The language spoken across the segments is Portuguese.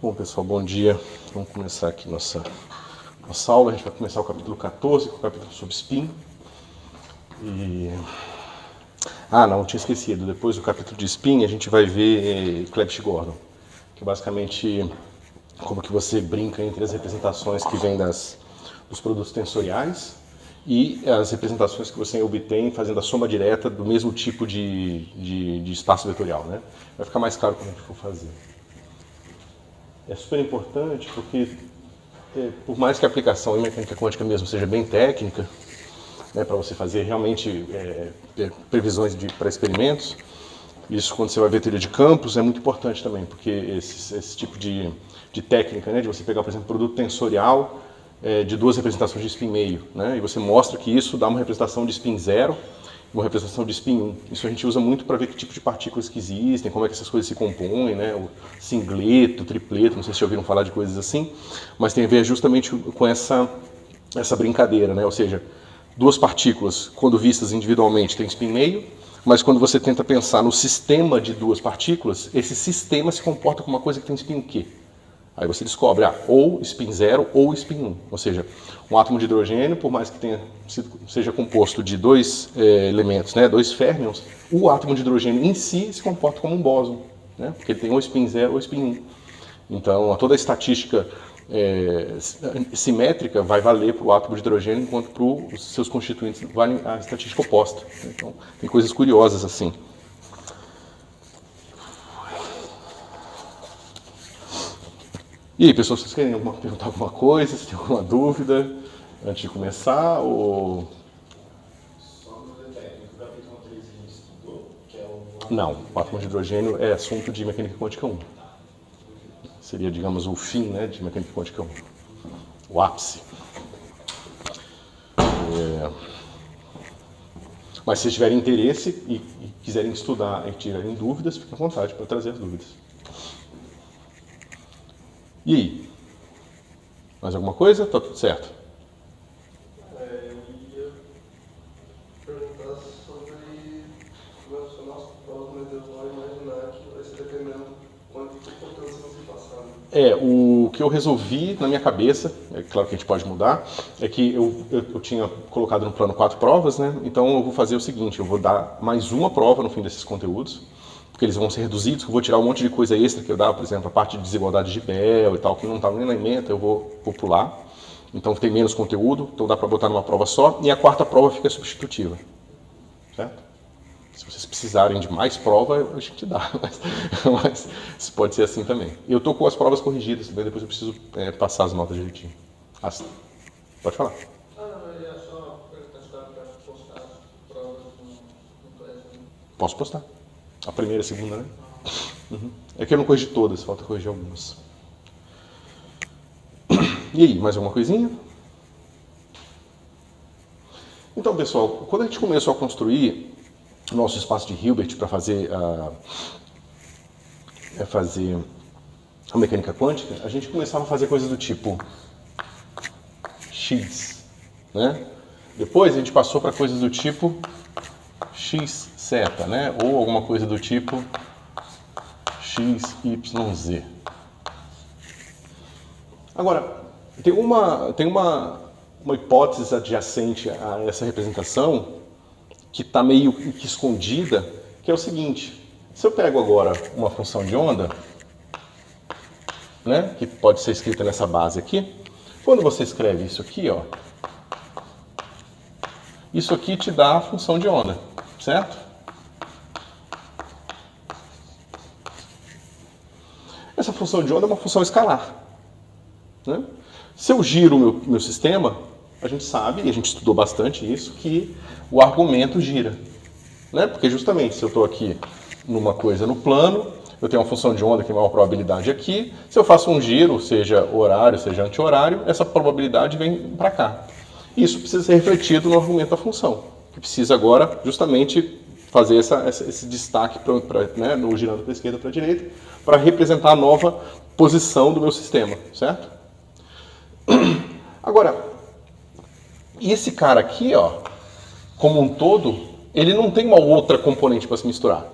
Bom, pessoal, bom dia. Vamos começar aqui nossa aula. A gente vai começar o capítulo 14, que é o capítulo sobre spin. Não, tinha esquecido. Depois do capítulo de spin, a gente vai ver Clebsch-Gordon, que é basicamente como que você brinca entre as representações que vêm dos produtos tensoriais e as representações que você obtém fazendo a soma direta do mesmo tipo de espaço vetorial, né? Vai ficar mais claro quando a gente for fazer. É super importante porque, por mais que a aplicação em mecânica quântica mesmo seja bem técnica, né, para você fazer realmente previsões para experimentos, isso quando você vai ver teoria de campos é muito importante também, porque esse tipo de técnica, né, de você pegar, por exemplo, produto tensorial de duas representações de spin meio, né, e você mostra que isso dá uma representação de spin zero, uma representação de spin 1. Isso a gente usa muito para ver que tipo de partículas que existem, como é que essas coisas se compõem, né? O singleto, tripleto, não sei se já ouviram falar de coisas assim, mas tem a ver justamente com essa brincadeira, né? Ou seja, duas partículas, quando vistas individualmente, têm spin meio, mas quando você tenta pensar no sistema de duas partículas, esse sistema se comporta como uma coisa que tem spin Q. Aí você descobre, ou spin 0 ou spin 1. Ou seja, um átomo de hidrogênio, por mais que seja composto de dois elementos, né, dois férmions, o átomo de hidrogênio em si se comporta como um bóson, né, porque ele tem ou spin 0 ou spin 1. Então, toda a estatística simétrica vai valer para o átomo de hidrogênio, enquanto para os seus constituintes vale a estatística oposta. Então, tem coisas curiosas assim. E aí, pessoal, vocês querem perguntar alguma coisa? Se tem alguma dúvida antes de começar? Ou... Só no técnico, o capítulo 3 a gente estudou, que é o... Não, o átomo de hidrogênio é assunto de mecânica quântica 1. Seria, digamos, o fim, né, de mecânica quântica 1. O ápice. Mas se vocês tiverem interesse e quiserem estudar e tiverem dúvidas, fiquem à vontade para trazer as dúvidas. E aí? Mais alguma coisa? Tá tudo certo? Eu ia perguntar sobre como é o nosso prova, mas eu vou imaginar que vai ser dependendo quanto de conteúdo você vai passar. O que eu resolvi na minha cabeça, é claro que a gente pode mudar, é que eu tinha colocado no plano 4 provas, né? Então eu vou fazer o seguinte, eu vou dar mais uma prova no fim desses conteúdos, porque eles vão ser reduzidos, eu vou tirar um monte de coisa extra que eu dava, por exemplo, a parte de desigualdade de Bell e tal, que não estava nem na ementa, eu vou pular. Então tem menos conteúdo, então dá para botar numa prova só, e a quarta prova fica substitutiva, certo? Se vocês precisarem de mais prova, a gente dá, mas isso pode ser assim também. Eu estou com as provas corrigidas, depois eu preciso passar as notas direitinho. Pode falar. Não, eu ia só perguntar para postar as provas no Classroom. Posso postar. A primeira e a segunda, né? Uhum. É que eu não corrigi todas, falta corrigir algumas. E aí, mais alguma coisinha? Então, pessoal, quando a gente começou a construir o nosso espaço de Hilbert para fazer a mecânica quântica, a gente começava a fazer coisas do tipo X, né? Depois a gente passou para coisas do tipo X seta, né? Ou alguma coisa do tipo XYZ. Agora, tem uma hipótese adjacente a essa representação que está meio que escondida, que é o seguinte: se eu pego agora uma função de onda, né, que pode ser escrita nessa base aqui, quando você escreve isso aqui, ó, isso aqui te dá a função de onda, certo? Essa função de onda é uma função escalar, né? Se eu giro o meu sistema, a gente sabe, e a gente estudou bastante isso, que o argumento gira, né? Porque justamente se eu estou aqui numa coisa no plano, eu tenho uma função de onda que é uma probabilidade aqui, se eu faço um giro, seja horário, seja anti-horário, essa probabilidade vem para cá. Isso precisa ser refletido no argumento da função, que precisa agora justamente fazer esse destaque né, no girando para a esquerda para a direita, para representar a nova posição do meu sistema, certo? Agora, esse cara aqui, ó, como um todo, ele não tem uma outra componente para se misturar.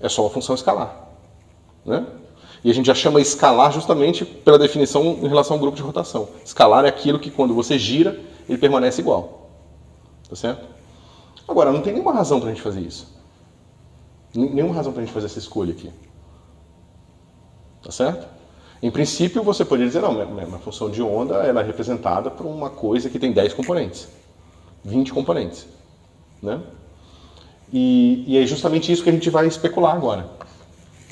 É só uma função escalar, né? E a gente já chama escalar justamente pela definição em relação ao grupo de rotação. Escalar é aquilo que quando você gira, ele permanece igual. Tá certo? Agora, não tem nenhuma razão para a gente fazer isso. Nenhuma razão para a gente fazer essa escolha aqui. Tá certo? Em princípio, você poderia dizer, não, minha função de onda ela é representada por uma coisa que tem 10 componentes, 20 componentes. Né? E é justamente isso que a gente vai especular agora.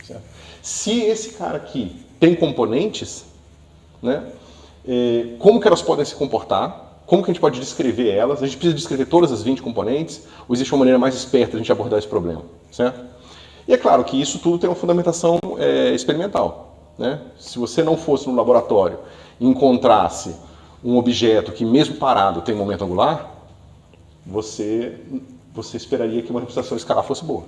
Certo? Se esse cara aqui tem componentes, né, como que elas podem se comportar? Como que a gente pode descrever elas? A gente precisa descrever todas as 20 componentes? Ou existe uma maneira mais esperta de a gente abordar esse problema? Certo? E é claro que isso tudo tem uma fundamentação experimental. Né? Se você não fosse no laboratório e encontrasse um objeto que mesmo parado tem momento angular, você esperaria que uma representação escalar fosse boa.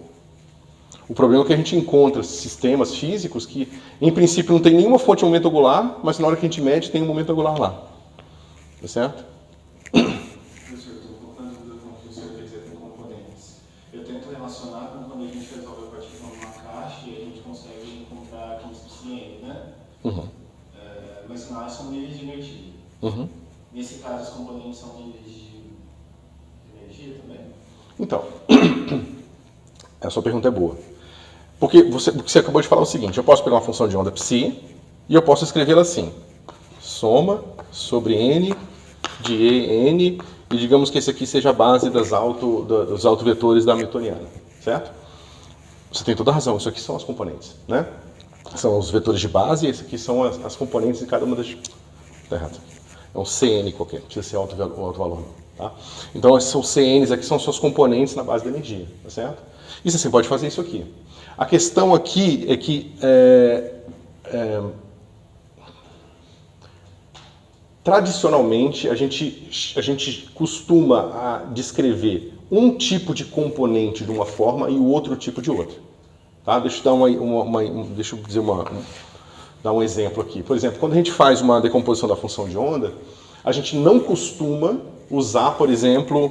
O problema é que a gente encontra sistemas físicos que, em princípio, não tem nenhuma fonte de momento angular, mas na hora que a gente mede, tem um momento angular lá. Tá certo? Professor, estou colocando dúvida com o que o senhor quer dizer com componentes. Eu tento relacionar com quando a gente resolve a partícula numa caixa e a gente consegue encontrar CN, né? Uhum. Mas na são níveis de energia. Uhum. Nesse caso, os componentes são níveis de energia também? Então, a sua pergunta é boa. Porque você acabou de falar o seguinte, eu posso pegar uma função de onda psi e eu posso escrevê-la assim. Soma sobre n de en, e digamos que esse aqui seja a base dos autovetores da Hamiltoniana, certo? Você tem toda a razão, isso aqui são as componentes, né? São os vetores de base e esse aqui são as componentes de cada uma das... Tá errado. É um CN qualquer, não precisa ser alto valor, tá? Então esses são CNs aqui, são suas componentes na base da energia, tá certo? E você pode fazer isso aqui. A questão aqui é que tradicionalmente a gente costuma a descrever um tipo de componente de uma forma e o outro tipo de outra. Tá? Deixa eu dar um exemplo aqui. Por exemplo, quando a gente faz uma decomposição da função de onda, a gente não costuma usar, por exemplo,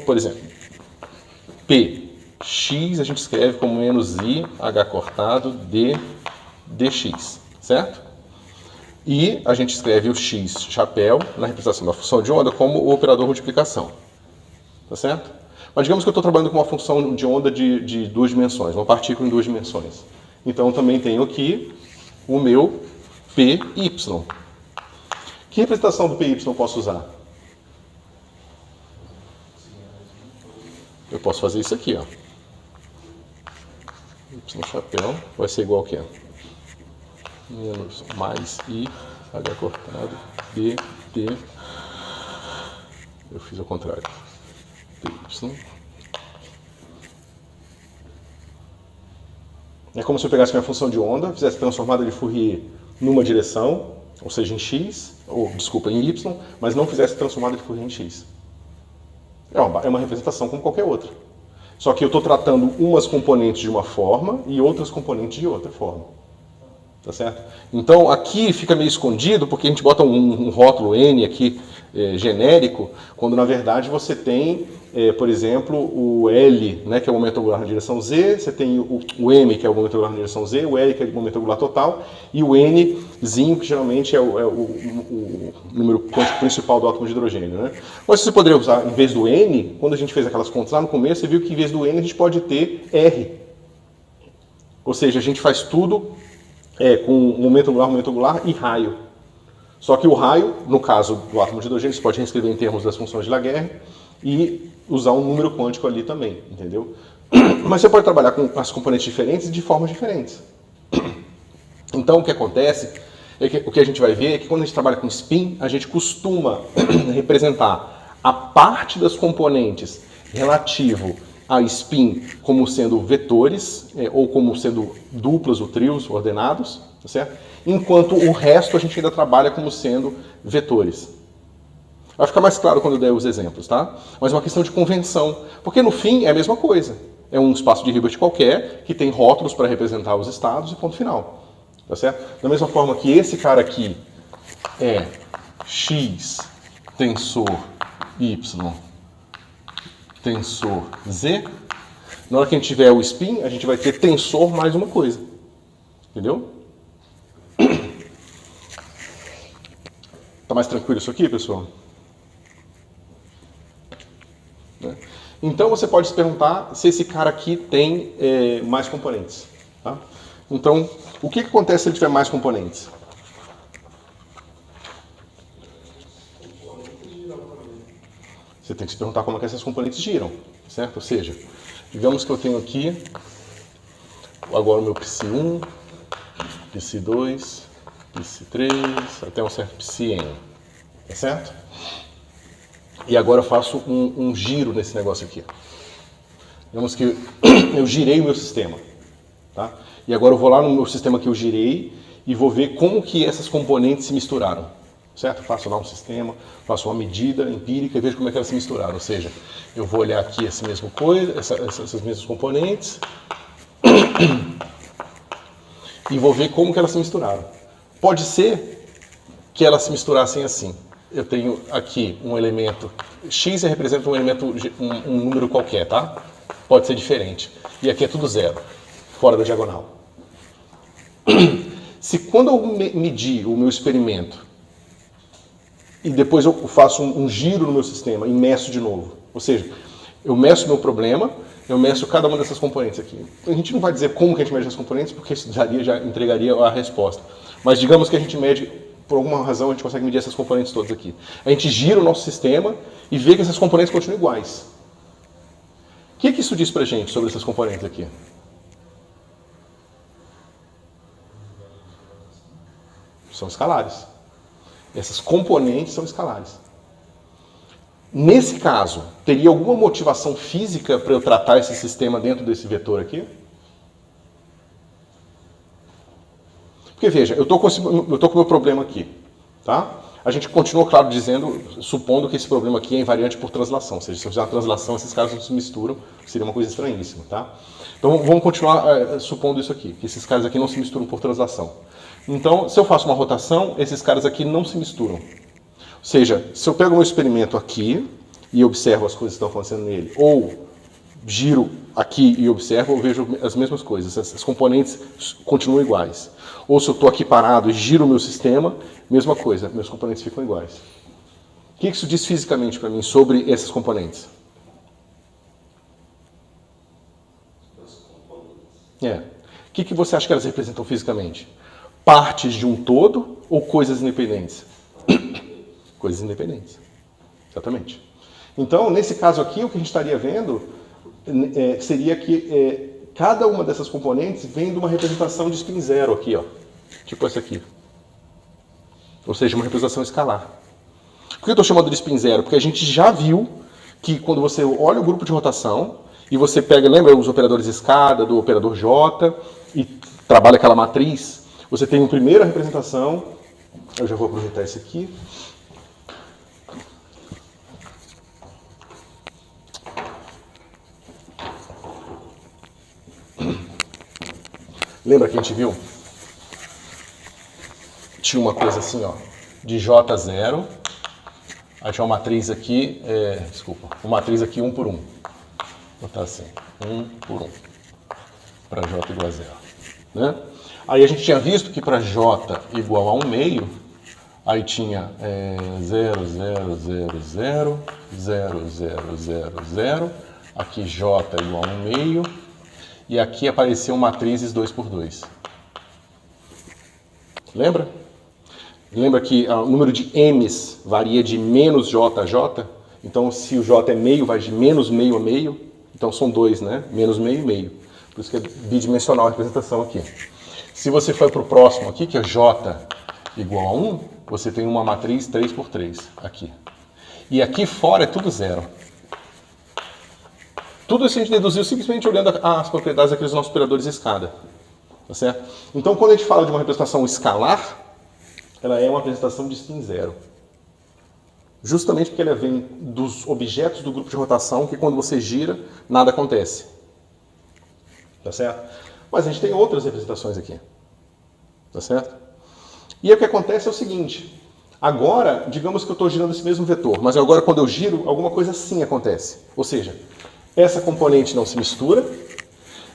P. X a gente escreve como menos I, H cortado, D, dx, certo? E a gente escreve o X chapéu na representação da função de onda como o operador multiplicação, tá certo? Mas digamos que eu estou trabalhando com uma função de onda de duas dimensões, uma partícula em duas dimensões. Então também tenho aqui o meu PY. Que representação do PY eu posso usar? Eu posso fazer isso aqui, ó. Y chapéu vai ser igual a quê? Menos mais I, H cortado, B, D. Eu fiz ao contrário. PY. É como se eu pegasse minha função de onda, fizesse transformada de Fourier numa direção, ou seja, em X, em Y, mas não fizesse transformada de Fourier em X. É uma representação como qualquer outra. Só que eu estou tratando umas componentes de uma forma e outras componentes de outra forma. Tá certo? Então aqui fica meio escondido porque a gente bota um rótulo N aqui genérico, quando na verdade você tem, por exemplo, o L, né, que é o momento angular na direção Z, você tem o M, que é o momento angular na direção Z, o L, que é o momento angular total, e o Nzinho, que geralmente é o número quântico principal do átomo de hidrogênio. Né? Mas você poderia usar, em vez do N, quando a gente fez aquelas contas lá no começo, você viu que em vez do N a gente pode ter R. Ou seja, a gente faz tudo com momento angular e raio. Só que o raio, no caso do átomo de hidrogênio, você pode reescrever em termos das funções de Laguerre e usar um número quântico ali também, entendeu? Mas você pode trabalhar com as componentes diferentes de formas diferentes. Então o que acontece, o que a gente vai ver é que quando a gente trabalha com spin, a gente costuma representar a parte das componentes relativo a spin como sendo vetores, ou como sendo duplas ou trios ordenados, tá certo? Enquanto o resto a gente ainda trabalha como sendo vetores. Vai ficar mais claro quando eu der os exemplos, tá? Mas é uma questão de convenção, porque no fim é a mesma coisa. É um espaço de Hilbert qualquer, que tem rótulos para representar os estados e ponto final. Tá certo? Da mesma forma que esse cara aqui é X tensor Y tensor Z, na hora que a gente tiver o spin, a gente vai ter tensor mais uma coisa. Entendeu? mais tranquilo isso aqui, pessoal? Então você pode se perguntar se esse cara aqui tem mais componentes. Tá? Então, o que acontece se ele tiver mais componentes? Você tem que se perguntar como é que essas componentes giram, certo? Ou seja, digamos que eu tenho aqui agora o meu Psi1, Psi2, Psi3, até um certo Psi-N, tá certo? E agora eu faço um giro nesse negócio aqui. Digamos que eu girei o meu sistema, tá? E agora eu vou lá no meu sistema que eu girei e vou ver como que essas componentes se misturaram, certo? Faço lá um sistema, faço uma medida empírica e vejo como é que elas se misturaram. Ou seja, eu vou olhar aqui essa mesma coisa, essas mesmas componentes e vou ver como que elas se misturaram. Pode ser que elas se misturassem assim. Eu tenho aqui um elemento, x representa um elemento, um número qualquer, tá? Pode ser diferente. E aqui é tudo zero, fora da diagonal. Se quando eu medir o meu experimento e depois eu faço um giro no meu sistema e meço de novo, ou seja, eu meço o meu problema, eu meço cada uma dessas componentes aqui. A gente não vai dizer como que a gente mede as componentes, porque isso já entregaria a resposta. Mas digamos que a gente mede, por alguma razão, a gente consegue medir essas componentes todas aqui. A gente gira o nosso sistema e vê que essas componentes continuam iguais. O que isso diz pra gente sobre essas componentes aqui? São escalares. Essas componentes são escalares. Nesse caso, teria alguma motivação física para eu tratar esse sistema dentro desse vetor aqui? Porque veja, eu estou com o meu problema aqui, tá? A gente continua, claro, supondo que esse problema aqui é invariante por translação. Ou seja, se eu fizer uma translação, esses caras não se misturam, seria uma coisa estranhíssima, tá? Então vamos continuar supondo isso aqui, que esses caras aqui não se misturam por translação. Então, se eu faço uma rotação, esses caras aqui não se misturam. Ou seja, se eu pego o meu experimento aqui e observo as coisas que estão acontecendo nele, ou giro aqui e observo, eu vejo as mesmas coisas, as componentes continuam iguais. Ou se eu estou aqui parado e giro o meu sistema, mesma coisa, meus componentes ficam iguais. O que isso diz fisicamente para mim sobre essas componentes? O que você acha que elas representam fisicamente? Partes de um todo ou coisas independentes? Coisas independentes. Exatamente. Então, nesse caso aqui, o que a gente estaria vendo seria que cada uma dessas componentes vem de uma representação de spin zero aqui, ó. Tipo essa aqui. Ou seja, uma representação escalar. Por que eu estou chamando de spin zero? Porque a gente já viu que quando você olha o grupo de rotação e você pega, lembra os operadores escada, do operador J, e trabalha aquela matriz, você tem uma primeira representação. Eu já vou aproveitar esse aqui. Lembra que a gente viu? Tinha uma coisa assim, ó, de J0, aí tinha uma matriz aqui, uma matriz aqui 1 por 1. Vou botar assim, 1 por 1, para J igual a 0. Né? Aí a gente tinha visto que para J igual a 1 meio, aí tinha 0, 0, 0, 0, 0, 0, 0, 0, aqui J igual a 1 meio, e aqui apareciam matrizes 2 por 2. Lembra? Lembra que o número de m's varia de menos j a j? Então, se o j é meio, vai de menos meio a meio. Então, são 2, né? Menos meio e meio. Por isso que é bidimensional a representação aqui. Se você for para o próximo aqui, que é j igual a 1, você tem uma matriz 3 por 3 aqui. E aqui fora é tudo zero. Tudo isso a gente deduziu simplesmente olhando as propriedades daqueles nossos operadores de escada. Tá certo? Então, quando a gente fala de uma representação escalar, ela é uma representação de spin zero. Justamente porque ela vem dos objetos do grupo de rotação que quando você gira, nada acontece. Tá certo? Mas a gente tem outras representações aqui. Tá certo? E aí o que acontece é o seguinte. Agora, digamos que eu estou girando esse mesmo vetor, mas agora quando eu giro, alguma coisa assim acontece. Ou seja, essa componente não se mistura,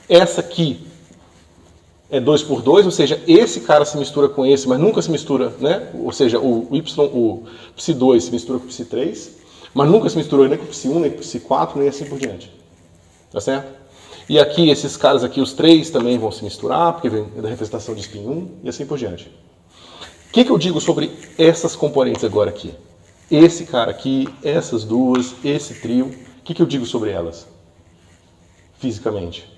essa aqui é 2 por 2, ou seja, esse cara se mistura com esse, mas nunca se mistura, né? Ou seja, o Psi2 se mistura com o Psi3, mas nunca se misturou nem com o Psi1, nem com o Psi4, nem assim por diante. Tá certo? E aqui, esses caras aqui, os três também vão se misturar, porque vem da representação de spin 1 e assim por diante. O que eu digo sobre essas componentes agora aqui? Esse cara aqui, essas duas, esse trio, o que eu digo sobre elas? Fisicamente.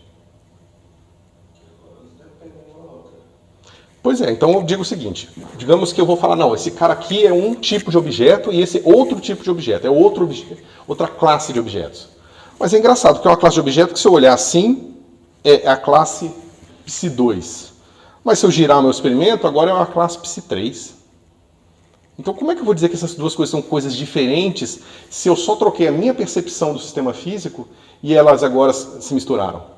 Pois é, então eu digo o seguinte, digamos que eu vou falar, não, esse cara aqui é um tipo de objeto e esse outro tipo de objeto, é outra classe de objetos. Mas é engraçado, porque é uma classe de objeto que se eu olhar assim, é a classe Psi2. Mas se eu girar o meu experimento, agora é uma classe Psi3. Então como é que eu vou dizer que essas duas coisas são coisas diferentes se eu só troquei a minha percepção do sistema físico e elas agora se misturaram?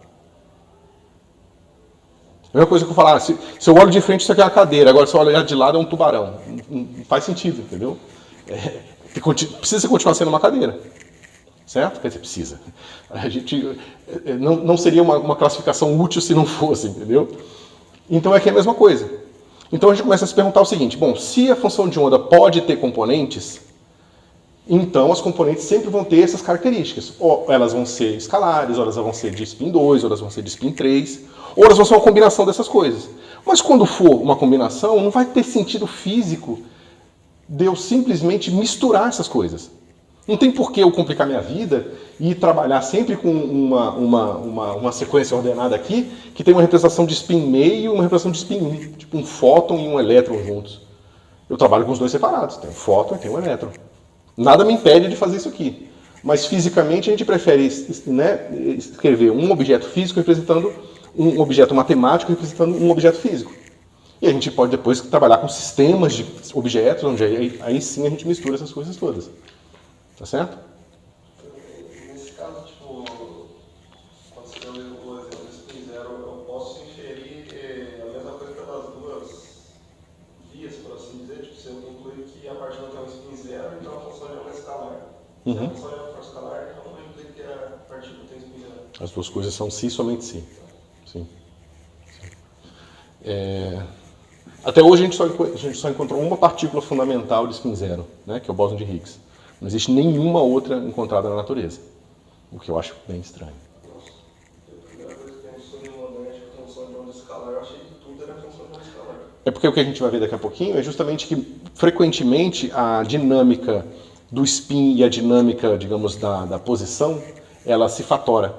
A mesma coisa que eu falar, se eu olho de frente, isso aqui é uma cadeira, agora se eu olhar de lado é um tubarão. Não faz sentido, entendeu? Precisa continuar sendo uma cadeira. Certo? Quer dizer, precisa. A gente não seria uma classificação útil se não fosse, entendeu? Então é que é a mesma coisa. Então a gente começa a se perguntar o seguinte, bom, se a função de onda pode ter componentes, então as componentes sempre vão ter essas características. Ou elas vão ser escalares, ou elas vão ser de spin 2, ou elas vão ser de spin 3, ou elas vão ser uma combinação dessas coisas. Mas quando for uma combinação, não vai ter sentido físico de eu simplesmente misturar essas coisas. Não tem por que eu complicar minha vida e trabalhar sempre com uma sequência ordenada aqui, que tem uma representação de spin meio e uma representação de spin 1, tipo um fóton e um elétron juntos. Eu trabalho com os dois separados, tem um fóton e tem um elétron. Nada me impede de fazer isso aqui. Mas fisicamente a gente prefere escrever um objeto físico representando um objeto matemático representando um objeto físico. E a gente pode depois trabalhar com sistemas de objetos, onde aí sim a gente mistura essas coisas todas. Tá certo? Nesse caso, tipo, quando você deu o exemplo do spin 0, eu posso inferir a mesma coisa pelas duas vias, por assim dizer. Tipo, se eu concluir que a partícula tem um spin 0, então a função de onda é escalar. Se a função de onda for escalar, então eu implico que a partícula tem spin 0. As duas coisas são si, somente si. Sim. Até hoje a gente só encontrou uma partícula fundamental de spin 0, né, que é o bóson de Higgs. Não existe nenhuma outra encontrada na natureza, o que eu acho bem estranho. Nossa, a primeira vez que eu estudei modéstia com função de onda escalar, eu achei que tudo era função de onda escalar. É porque o que a gente vai ver daqui a pouquinho é justamente que, frequentemente, a dinâmica do spin e a dinâmica, digamos, da posição, ela se fatora.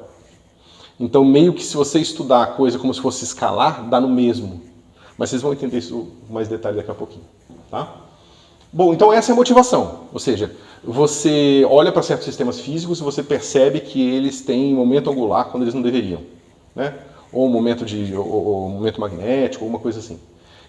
Então, meio que se você estudar a coisa como se fosse escalar, dá no mesmo. Mas vocês vão entender isso com mais detalhe daqui a pouquinho, tá? Bom, então essa é a motivação. Ou seja, você olha para certos sistemas físicos e você percebe que eles têm momento angular quando eles não deveriam, né? Ou momento magnético, ou uma coisa assim.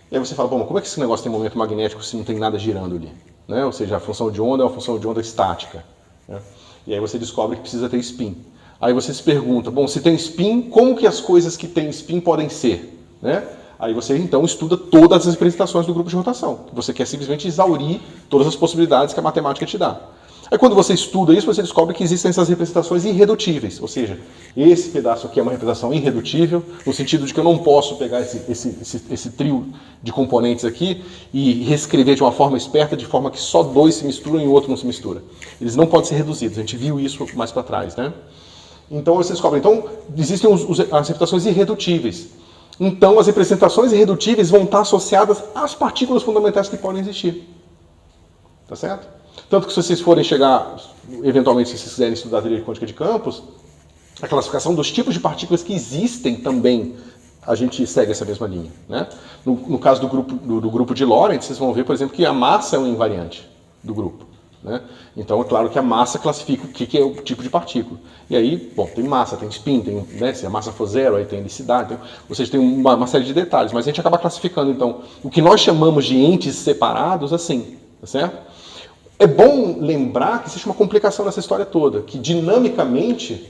E aí você fala, bom, como é que esse negócio tem momento magnético se não tem nada girando ali? Né? Ou seja, a função de onda é uma função de onda estática. Né? E aí você descobre que precisa ter spin. Aí você se pergunta, bom, se tem spin, como que as coisas que têm spin podem ser? Né? Aí você então estuda todas as representações do grupo de rotação. Você quer simplesmente exaurir todas as possibilidades que a matemática te dá. Aí quando você estuda isso, você descobre que existem essas representações irredutíveis. Ou seja, esse pedaço aqui é uma representação irredutível, no sentido de que eu não posso pegar esse trio de componentes aqui e reescrever de uma forma esperta, de forma que só dois se misturam e o outro não se mistura. Eles não podem ser reduzidos. A gente viu isso mais para trás, né? Então você descobre, então existem as representações irredutíveis. Então as representações irredutíveis vão estar associadas às partículas fundamentais que podem existir. Tá certo? Tanto que se vocês forem chegar, eventualmente se vocês quiserem estudar a teoria quântica de campos, a classificação dos tipos de partículas que existem também, a gente segue essa mesma linha. Né? No caso do grupo de Lorentz, vocês vão ver, por exemplo, que a massa é um invariante do grupo. Né? Então é claro que a massa classifica o que é o tipo de partícula. E aí, bom, tem massa, tem spin, tem, né, se a massa for zero, aí tem densidade, ou seja, tem uma série de detalhes, mas a gente acaba classificando então o que nós chamamos de entes separados assim, tá certo? É bom lembrar que existe uma complicação nessa história toda, que dinamicamente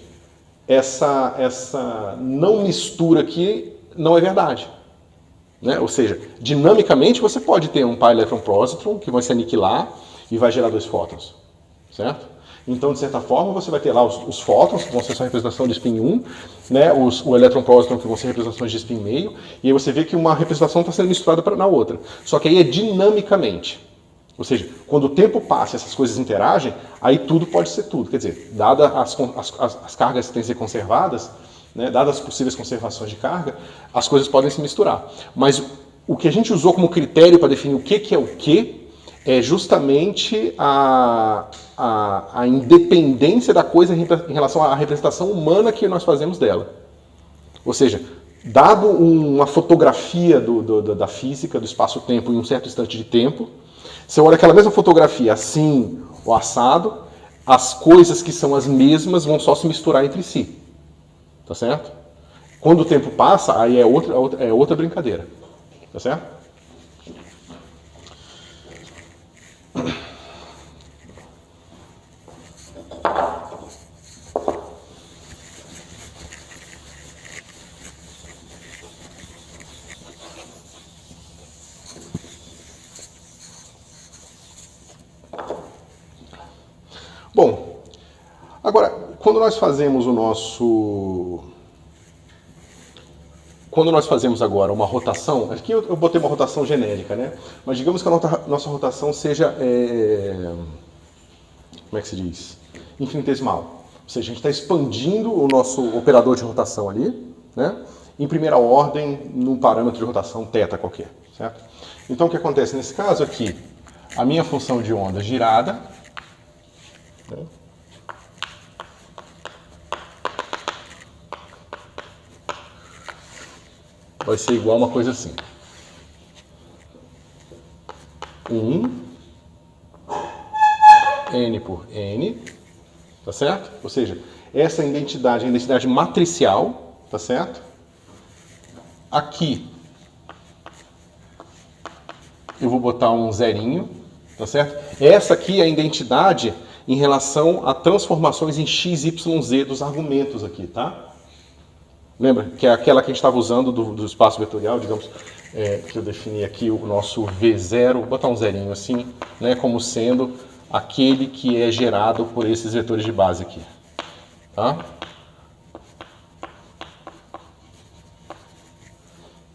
essa não mistura aqui não é verdade. Né? Ou seja, dinamicamente você pode ter um par elétron-positron que vai se aniquilar e vai gerar dois fótons, certo? Então, de certa forma, você vai ter lá os fótons, que vão ser só representação de spin 1, né? O elétron próton, que vão ser representações de spin meio, e aí você vê que uma representação está sendo misturada na outra. Só que aí é dinamicamente. Ou seja, quando o tempo passa e essas coisas interagem, aí tudo pode ser tudo. Quer dizer, dadas as cargas que têm que ser conservadas, né, dadas as possíveis conservações de carga, as coisas podem se misturar. Mas o que a gente usou como critério para definir o que é o que é justamente a independência da coisa em relação à representação humana que nós fazemos dela. Ou seja, dado uma fotografia da física, do espaço-tempo em um certo instante de tempo, você olha aquela mesma fotografia assim ou assado, as coisas que são as mesmas vão só se misturar entre si. Tá certo? Quando o tempo passa, aí é outra brincadeira. Tá certo? Bom, agora, quando nós fazemos agora uma rotação, aqui eu botei uma rotação genérica, né? Mas digamos que a nossa rotação seja, como é que se diz? Infinitesimal. Ou seja, a gente está expandindo o nosso operador de rotação ali, né? Em primeira ordem, num parâmetro de rotação θ qualquer, certo? Então o que acontece nesse caso aqui? A minha função de onda girada, né? Vai ser igual a uma coisa assim. 1 n por n, tá certo? Ou seja, essa identidade é a identidade matricial, tá certo? Aqui eu vou botar um zerinho, tá certo? Essa aqui é a identidade em relação a transformações em x, y, z dos argumentos aqui, tá? Lembra? Que é aquela que a gente estava usando do espaço vetorial, digamos, que eu defini aqui o nosso V0, vou botar um zerinho assim, né, como sendo aquele que é gerado por esses vetores de base aqui. Tá?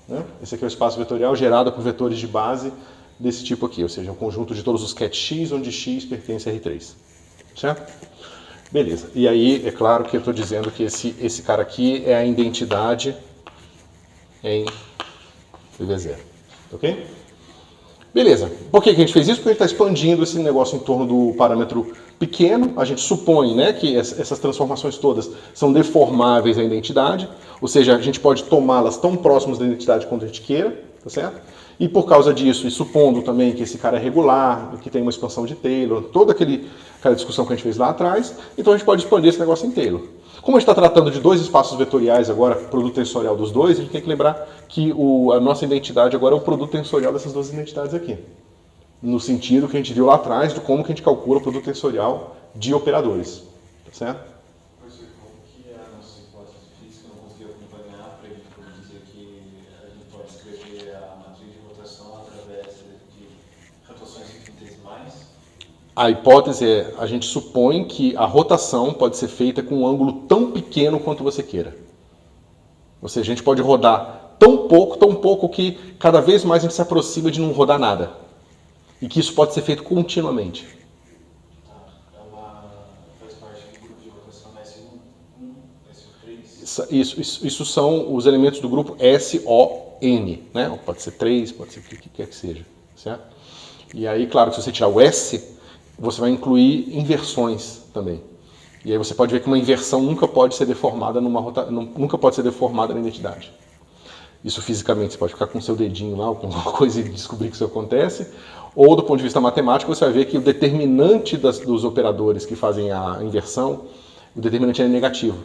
Né? Esse aqui é o espaço vetorial gerado por vetores de base desse tipo aqui, ou seja, o conjunto de todos os ket x, onde x pertence a R3. Certo? Beleza. E aí, é claro que eu estou dizendo que esse cara aqui é a identidade em V0. Ok? Beleza. Por que a gente fez isso? Porque a gente está expandindo esse negócio em torno do parâmetro pequeno. A gente supõe, né, que essas transformações todas são deformáveis à identidade. Ou seja, a gente pode tomá-las tão próximas da identidade quanto a gente queira. Tá certo? E por causa disso, e supondo também que esse cara é regular, que tem uma expansão de Taylor, toda aquela discussão que a gente fez lá atrás, então a gente pode expandir esse negócio em Taylor. Como a gente está tratando de dois espaços vetoriais agora, produto tensorial dos dois, a gente tem que lembrar que a nossa identidade agora é o produto tensorial dessas duas identidades aqui. No sentido que a gente viu lá atrás de como que a gente calcula o produto tensorial de operadores. Tá certo? Professor, como que a nossa hipótese física não conseguiu acompanhar para a gente poder dizer que a gente pode escrever a matriz de rotação através de rotações infinitesimais? A hipótese é, a gente supõe que a rotação pode ser feita com um ângulo tão pequeno quanto você queira. Ou seja, a gente pode rodar tão pouco que cada vez mais a gente se aproxima de não rodar nada. E que isso pode ser feito continuamente. Faz parte do grupo de rotação S1, S3? Isso são os elementos do grupo SON, né? Pode ser 3, pode ser o que quer que seja. Certo? E aí, claro, se você tirar o S, você vai incluir inversões também. E aí você pode ver que uma inversão nunca pode ser deformada nunca pode ser deformada na identidade. Isso fisicamente, você pode ficar com o seu dedinho lá, ou com alguma coisa e descobrir que isso acontece. Ou do ponto de vista matemático, você vai ver que o determinante dos operadores que fazem a inversão, o determinante é negativo.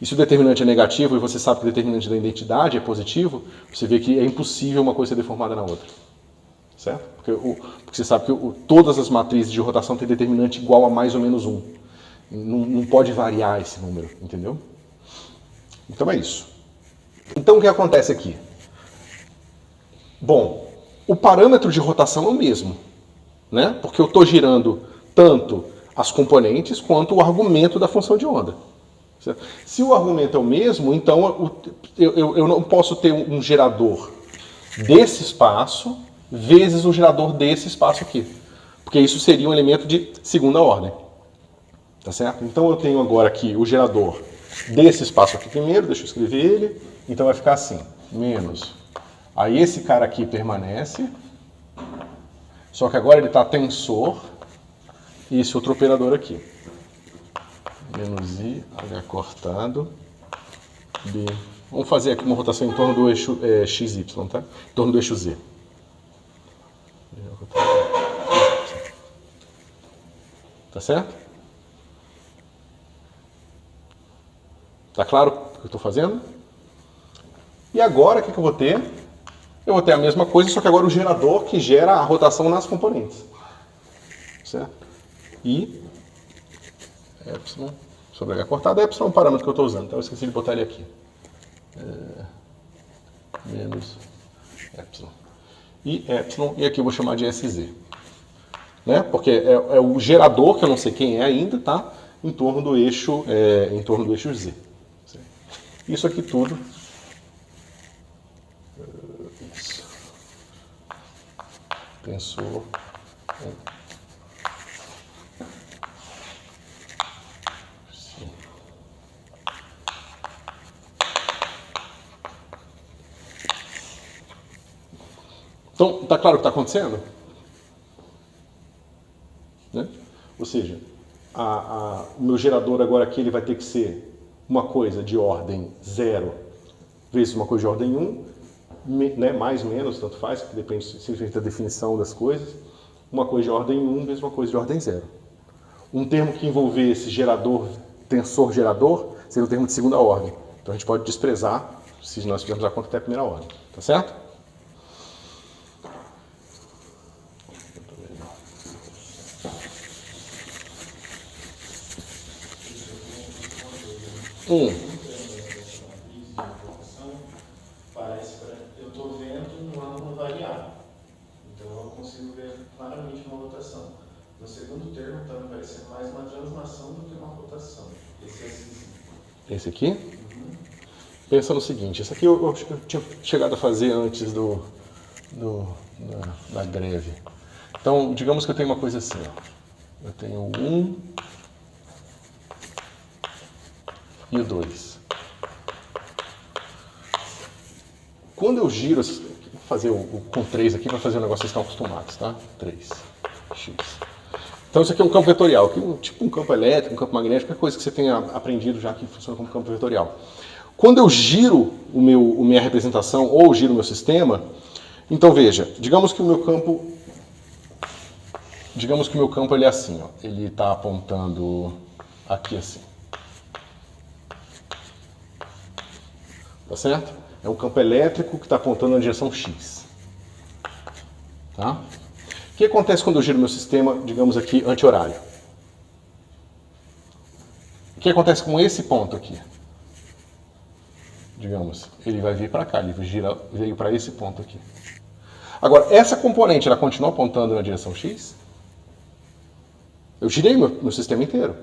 E se o determinante é negativo e você sabe que o determinante da identidade é positivo, você vê que é impossível uma coisa ser deformada na outra. Certo? Porque você sabe que todas as matrizes de rotação têm determinante igual a mais ou menos 1. Não pode variar esse número, entendeu? Então é isso. Então o que acontece aqui? Bom, o parâmetro de rotação é o mesmo, né? Porque eu estou girando tanto as componentes quanto o argumento da função de onda. Certo? Se o argumento é o mesmo, então eu não posso ter um gerador desse espaço vezes o gerador desse espaço aqui. Porque isso seria um elemento de segunda ordem. Tá certo? Então eu tenho agora aqui o gerador desse espaço aqui primeiro, deixa eu escrever ele. Então vai ficar assim, menos. Aí esse cara aqui permanece, só que agora ele está tensor, e esse outro operador aqui. Menos I, H cortado, B. Vamos fazer aqui uma rotação em torno do eixo XY, tá? Em torno do eixo Z. Tá certo? Tá claro o que eu estou fazendo? E agora, o que eu vou ter? Eu vou ter a mesma coisa, só que agora o gerador que gera a rotação nas componentes. Certo? I, epsilon, sobre H cortado. Epsilon é um parâmetro que eu estou usando, então eu esqueci de botar ele aqui. Menos epsilon. E epsilon, e aqui eu vou chamar de SZ. Né? Porque é o gerador, que eu não sei quem é ainda, tá? Em torno do eixo Z. Isso aqui tudo. Isso. Tensor. Sim. Então, tá claro o que está acontecendo? Né? Ou seja, o meu gerador agora aqui ele vai ter que ser uma coisa de ordem 0 vezes uma coisa de ordem 1, né? Mais, menos, tanto faz, que depende simplesmente da definição das coisas. Uma coisa de ordem 1 vezes uma coisa de ordem 0. Um termo que envolvesse gerador, tensor gerador, seria um termo de segunda ordem. Então a gente pode desprezar se nós fizermos a conta até a primeira ordem. Tá certo? Eu estou vendo um ângulo variável, então eu consigo ver claramente uma rotação. No segundo termo está me parecendo mais uma translação do que uma rotação. Esse é assim. Esse aqui? Pensa no seguinte, esse aqui eu tinha chegado a fazer antes da greve. Então, digamos que eu tenho uma coisa assim, ó. Eu tenho o 1 e o 2. Quando eu giro, vou fazer com 3 aqui para fazer o negócio que vocês estão acostumados, tá? 3, x. Então isso aqui é um campo vetorial, tipo um campo elétrico, um campo magnético, qualquer coisa que você tenha aprendido já que funciona como campo vetorial. Quando eu giro minha representação ou giro o meu sistema, então veja, digamos que o meu campo ele é assim, ó, ele está apontando aqui assim. Tá certo? É um campo elétrico que está apontando na direção X. Tá? O que acontece quando eu giro meu sistema, digamos aqui, anti-horário? O que acontece com esse ponto aqui? Digamos, ele vai vir para cá, ele veio para esse ponto aqui. Agora, essa componente, ela continua apontando na direção X? Eu girei meu sistema inteiro.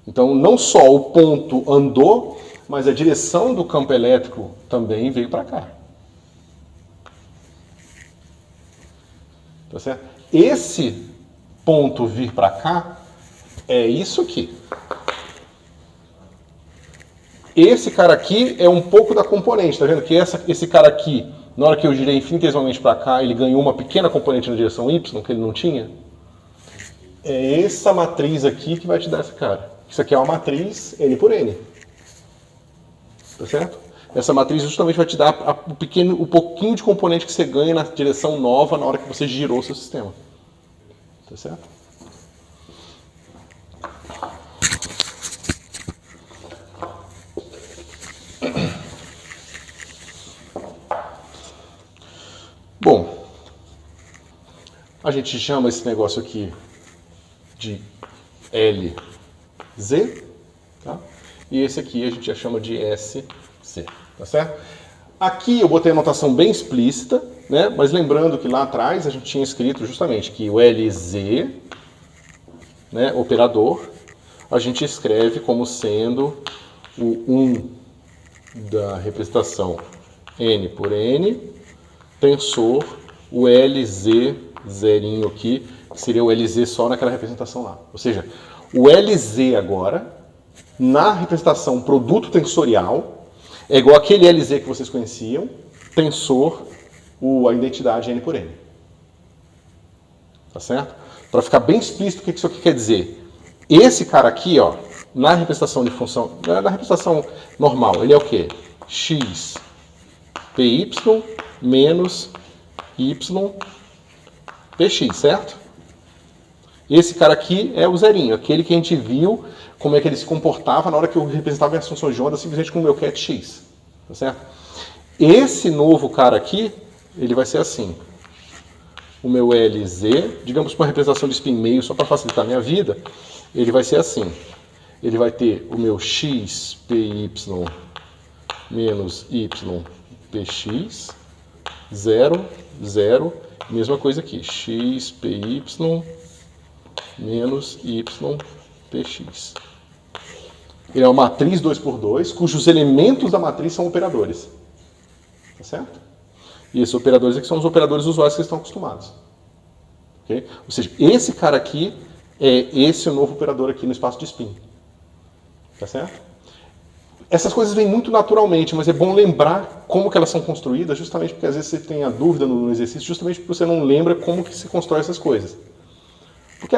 Então, não só o ponto andou, mas a direção do campo elétrico também veio para cá. Tá certo? Esse ponto vir para cá é isso aqui. Esse cara aqui é um pouco da componente, tá vendo? Que esse cara aqui, na hora que eu girei infinitesimalmente para cá, ele ganhou uma pequena componente na direção Y, que ele não tinha. É essa matriz aqui que vai te dar esse cara. Isso aqui é uma matriz N por N. Tá certo? Essa matriz justamente vai te dar o pouquinho de componente que você ganha na direção nova na hora que você girou o seu sistema. Tá certo? Bom, a gente chama esse negócio aqui de LZ, tá? E esse aqui a gente já chama de SC, tá certo? Aqui eu botei a notação bem explícita, né? Mas lembrando que lá atrás a gente tinha escrito justamente que o LZ né, operador, a gente escreve como sendo o 1 da representação n por n, tensor o LZ zerinho aqui, que seria o LZ só naquela representação lá. Ou seja, o LZ agora, na representação produto tensorial, é igual aquele LZ que vocês conheciam, tensor a identidade n por n. Tá certo? Para ficar bem explícito o que isso aqui quer dizer. Esse cara aqui, ó, na representação de função, na representação normal, ele é o quê? X py menos y px, certo? Esse cara aqui é o zerinho, aquele que a gente viu como é que ele se comportava na hora que eu representava as funções de onda simplesmente com o meu cat x, tá certo? Esse novo cara aqui, ele vai ser assim. O meu LZ, digamos uma representação de spin meio só para facilitar a minha vida, ele vai ser assim. Ele vai ter o meu x py menos y px, 0, 0, mesma coisa aqui, x py menos y px. Ele é uma matriz 2×2, cujos elementos da matriz são operadores. Tá certo? E esses operadores aqui são os operadores usuais que vocês estão acostumados. Okay? Ou seja, esse cara aqui é esse novo operador aqui no espaço de spin. Tá certo? Essas coisas vêm muito naturalmente, mas é bom lembrar como que elas são construídas, justamente porque às vezes você tem a dúvida no exercício, justamente porque você não lembra como que se constrói essas coisas. Porque,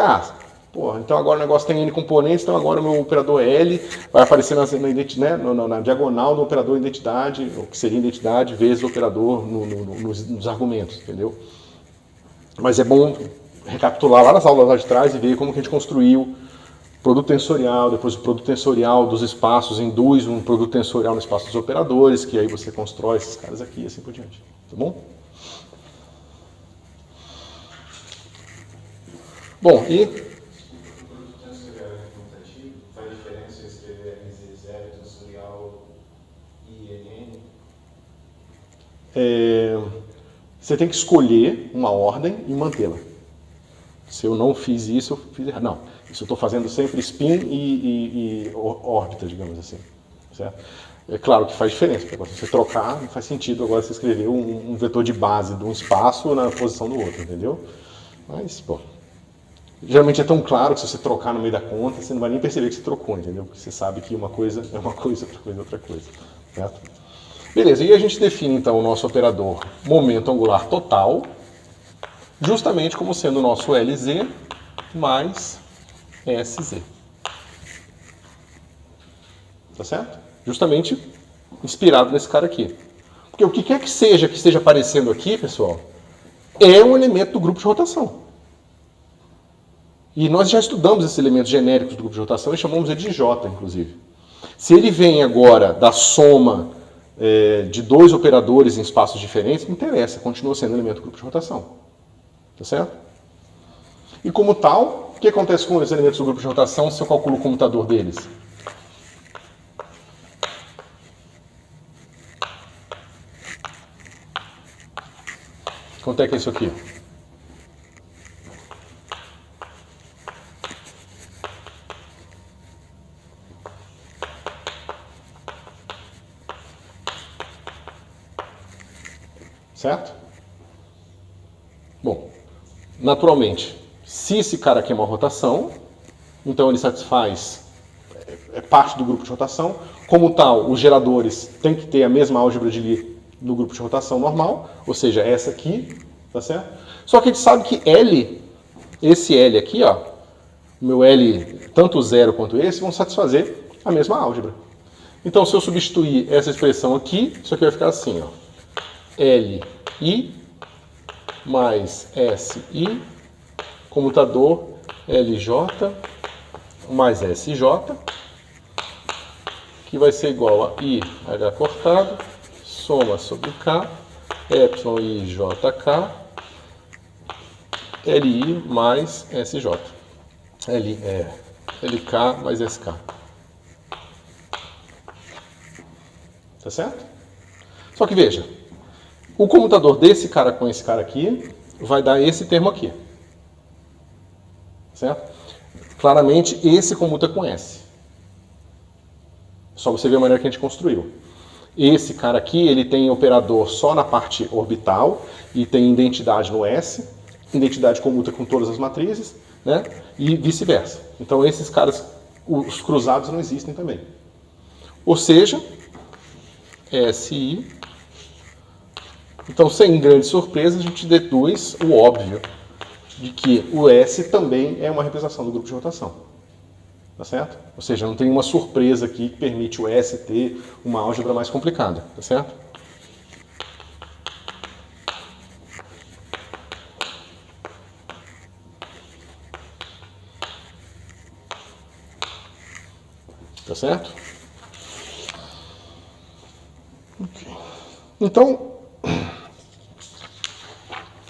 então agora o negócio tem N componentes, então agora o meu operador L vai aparecer na diagonal do operador identidade, o que seria identidade, vezes o operador nos argumentos, entendeu? Mas é bom recapitular lá nas aulas lá de trás e ver como que a gente construiu produto tensorial, depois o produto tensorial dos espaços induz um produto tensorial no espaço dos operadores, que aí você constrói esses caras aqui e assim por diante. Tá bom? Bom, e... O produto tensorial é comutativo? Faz diferença eu escrever MZ0 tensorial INN? Você tem que escolher uma ordem e mantê-la. Se eu não fiz isso, eu fiz errado. Não, isso eu estou fazendo sempre spin e órbita, digamos assim. Certo? É claro que faz diferença, porque se você trocar, não faz sentido agora você escrever um vetor de base de um espaço na posição do outro, entendeu? Mas, bom, geralmente é tão claro que se você trocar no meio da conta, você não vai nem perceber que você trocou, entendeu? Porque você sabe que uma coisa é uma coisa, outra coisa é outra coisa. Certo? Beleza, e a gente define então o nosso operador momento angular total, justamente como sendo o nosso LZ mais SZ. Tá certo? Justamente inspirado nesse cara aqui. Porque o que quer que esteja aparecendo aqui, pessoal, é um elemento do grupo de rotação. E nós já estudamos esses elementos genéricos do grupo de rotação e chamamos ele de J, inclusive. Se ele vem agora da soma de dois operadores em espaços diferentes, não interessa, continua sendo elemento do grupo de rotação. Tá certo? E como tal, o que acontece com os elementos do grupo de rotação se eu calculo o comutador deles? Quanto é que é isso aqui? Certo? Bom, naturalmente, se esse cara aqui é uma rotação, então ele satisfaz, é parte do grupo de rotação. Como tal, os geradores têm que ter a mesma álgebra de Lie no grupo de rotação normal, ou seja, essa aqui, tá certo? Só que a gente sabe que L, esse L aqui, ó, o meu L, tanto o zero quanto esse, vão satisfazer a mesma álgebra. Então, se eu substituir essa expressão aqui, isso aqui vai ficar assim, ó, LI mais SI, comutador LJ mais SJ, que vai ser igual a IH cortado, soma sobre K, EYJK, LI mais SJ. LK mais SK. Tá certo? Só que veja, o comutador desse cara com esse cara aqui vai dar esse termo aqui. Certo? Claramente, esse comuta com S. Só você ver a maneira que a gente construiu. Esse cara aqui, ele tem operador só na parte orbital e tem identidade no S. Identidade comuta com todas as matrizes, né? E vice-versa. Então, esses caras, os cruzados não existem também. Ou seja, SI. Então, sem grande surpresa, a gente deduz o óbvio de que o S também é uma representação do grupo de rotação. Tá certo? Ou seja, não tem uma surpresa aqui que permite o S ter uma álgebra mais complicada. Tá certo? Tá certo? Okay. Então,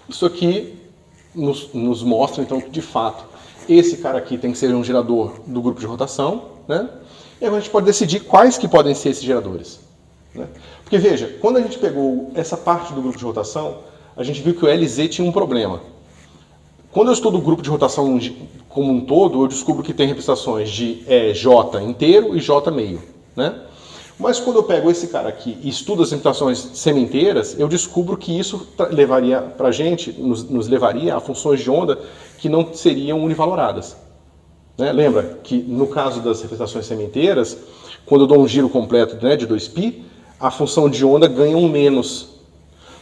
isso aqui nos mostra, então, que de fato esse cara aqui tem que ser um gerador do grupo de rotação, né? E agora a gente pode decidir quais que podem ser esses geradores, né? Porque veja, quando a gente pegou essa parte do grupo de rotação, a gente viu que o LZ tinha um problema. Quando eu estudo o grupo de rotação como um todo, eu descubro que tem representações de J inteiro e J meio, né? Mas quando eu pego esse cara aqui e estudo as representações semi-inteiras, eu descubro que isso levaria pra gente, nos levaria a funções de onda que não seriam univaloradas. Né? Lembra que no caso das representações semi-inteiras, quando eu dou um giro completo, né, de 2π, a função de onda ganha um menos.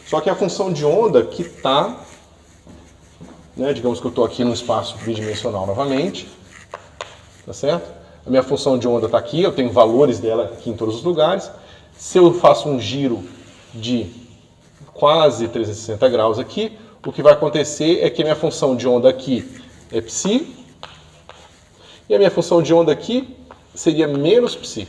Só que a função de onda que está, né, digamos que eu estou aqui no espaço bidimensional novamente, tá certo? A minha função de onda está aqui, eu tenho valores dela aqui em todos os lugares. Se eu faço um giro de quase 360 graus aqui, o que vai acontecer é que a minha função de onda aqui é π, e a minha função de onda aqui seria menos π.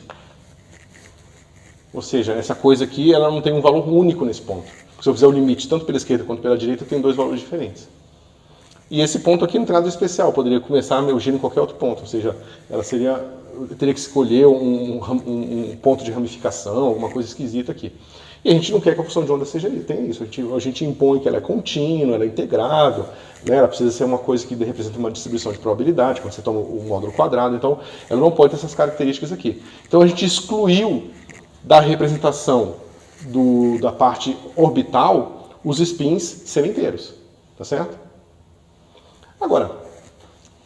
Ou seja, essa coisa aqui ela não tem um valor único nesse ponto. Se eu fizer o limite tanto pela esquerda quanto pela direita, eu tenho dois valores diferentes. E esse ponto aqui não tem nada especial, poderia começar meu giro em qualquer outro ponto, ou seja, eu teria que escolher um ponto de ramificação, alguma coisa esquisita aqui. E a gente não quer que a função de onda seja tem isso, a gente impõe que ela é contínua, ela é integrável, né? Ela precisa ser uma coisa que representa uma distribuição de probabilidade, quando você toma o módulo quadrado, então ela não pode ter essas características aqui. Então a gente excluiu da representação da parte orbital os spins semi-inteiros, tá certo? Agora,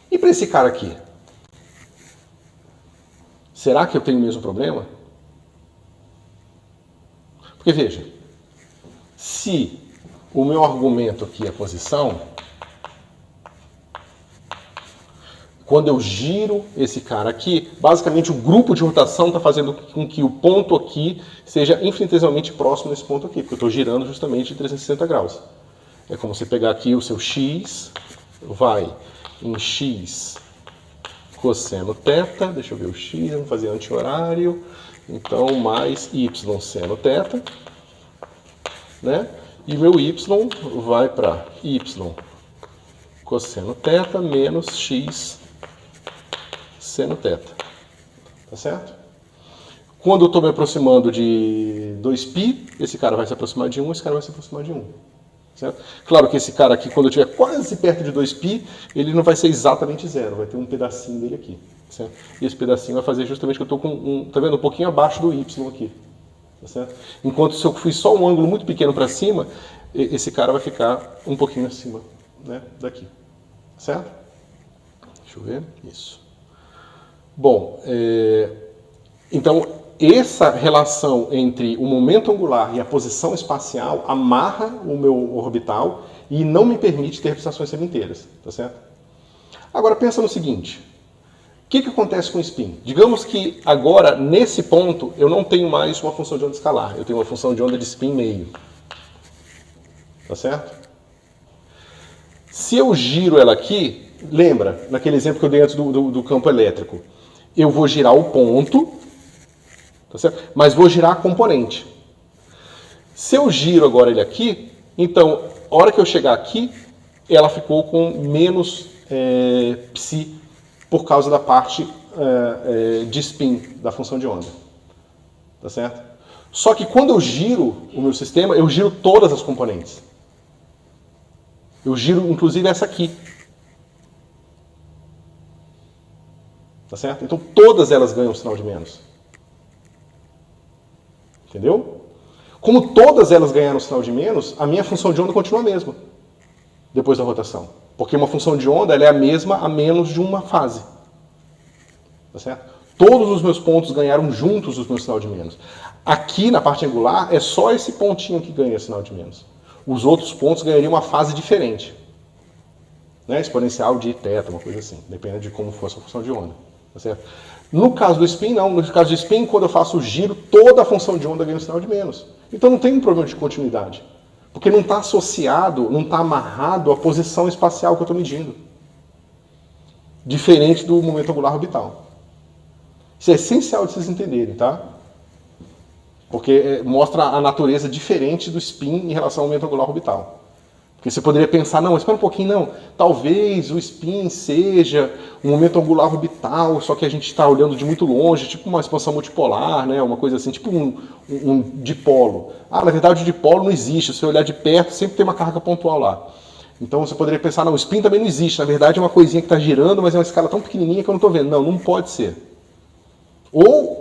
e para esse cara aqui? Será que eu tenho o mesmo problema? Porque veja, se o meu argumento aqui é a posição, quando eu giro esse cara aqui, basicamente o grupo de rotação está fazendo com que o ponto aqui seja infinitesimalmente próximo desse ponto aqui, porque eu estou girando justamente em 360 graus. É como você pegar aqui o seu x, vai em x cosseno θ, deixa eu ver o x, vamos fazer anti-horário, então mais y seno θ, né? E meu y vai para y cosseno θ menos x seno θ, tá certo? Quando eu estou me aproximando de 2π, esse cara vai se aproximar de 1, esse cara vai se aproximar de 1. Certo? Claro que esse cara aqui, quando eu estiver quase perto de 2π, ele não vai ser exatamente zero, vai ter um pedacinho dele aqui. Certo? E esse pedacinho vai fazer justamente que eu estou com tá vendo, um pouquinho abaixo do y aqui. Tá certo? Enquanto se eu fiz só um ângulo muito pequeno para cima, esse cara vai ficar um pouquinho acima, né, daqui. Certo? Deixa eu ver. Isso. Bom, então essa relação entre o momento angular e a posição espacial amarra o meu orbital e não me permite ter representações semi-inteiras, tá certo? Agora pensa no seguinte, o que acontece com o spin? Digamos que agora, nesse ponto, eu não tenho mais uma função de onda escalar, eu tenho uma função de onda de spin meio, tá certo? Se eu giro ela aqui, lembra, naquele exemplo que eu dei antes do campo elétrico, eu vou girar o ponto, tá certo? Mas vou girar a componente. Se eu giro agora ele aqui, então, a hora que eu chegar aqui, ela ficou com menos π por causa da parte de spin da função de onda. Tá certo? Só que quando eu giro o meu sistema, eu giro todas as componentes. Eu giro, inclusive, essa aqui. Tá certo? Então todas elas ganham sinal de menos. Entendeu? Como todas elas ganharam sinal de menos, a minha função de onda continua a mesma depois da rotação. Porque uma função de onda ela é a mesma a menos de uma fase. Tá certo? Todos os meus pontos ganharam juntos o meu sinal de menos. Aqui na parte angular é só esse pontinho que ganha sinal de menos. Os outros pontos ganhariam uma fase diferente. Né? Exponencial de θ, uma coisa assim. Depende de como for a sua função de onda. Tá certo? No caso do spin, não. No caso do spin, quando eu faço o giro, toda a função de onda ganha um sinal de menos. Então não tem um problema de continuidade. Porque não está associado, não está amarrado à posição espacial que eu estou medindo. Diferente do momento angular orbital. Isso é essencial de vocês entenderem, tá? Porque mostra a natureza diferente do spin em relação ao momento angular orbital. Porque você poderia pensar, não, espera um pouquinho, não. Talvez o spin seja um momento angular orbital, só que a gente está olhando de muito longe, tipo uma expansão multipolar, né? Uma coisa assim, tipo um dipolo. Ah, na verdade o dipolo não existe, se você olhar de perto sempre tem uma carga pontual lá. Então você poderia pensar, não, o spin também não existe, na verdade é uma coisinha que está girando, mas é uma escala tão pequenininha que eu não estou vendo. Não, não pode ser. Ou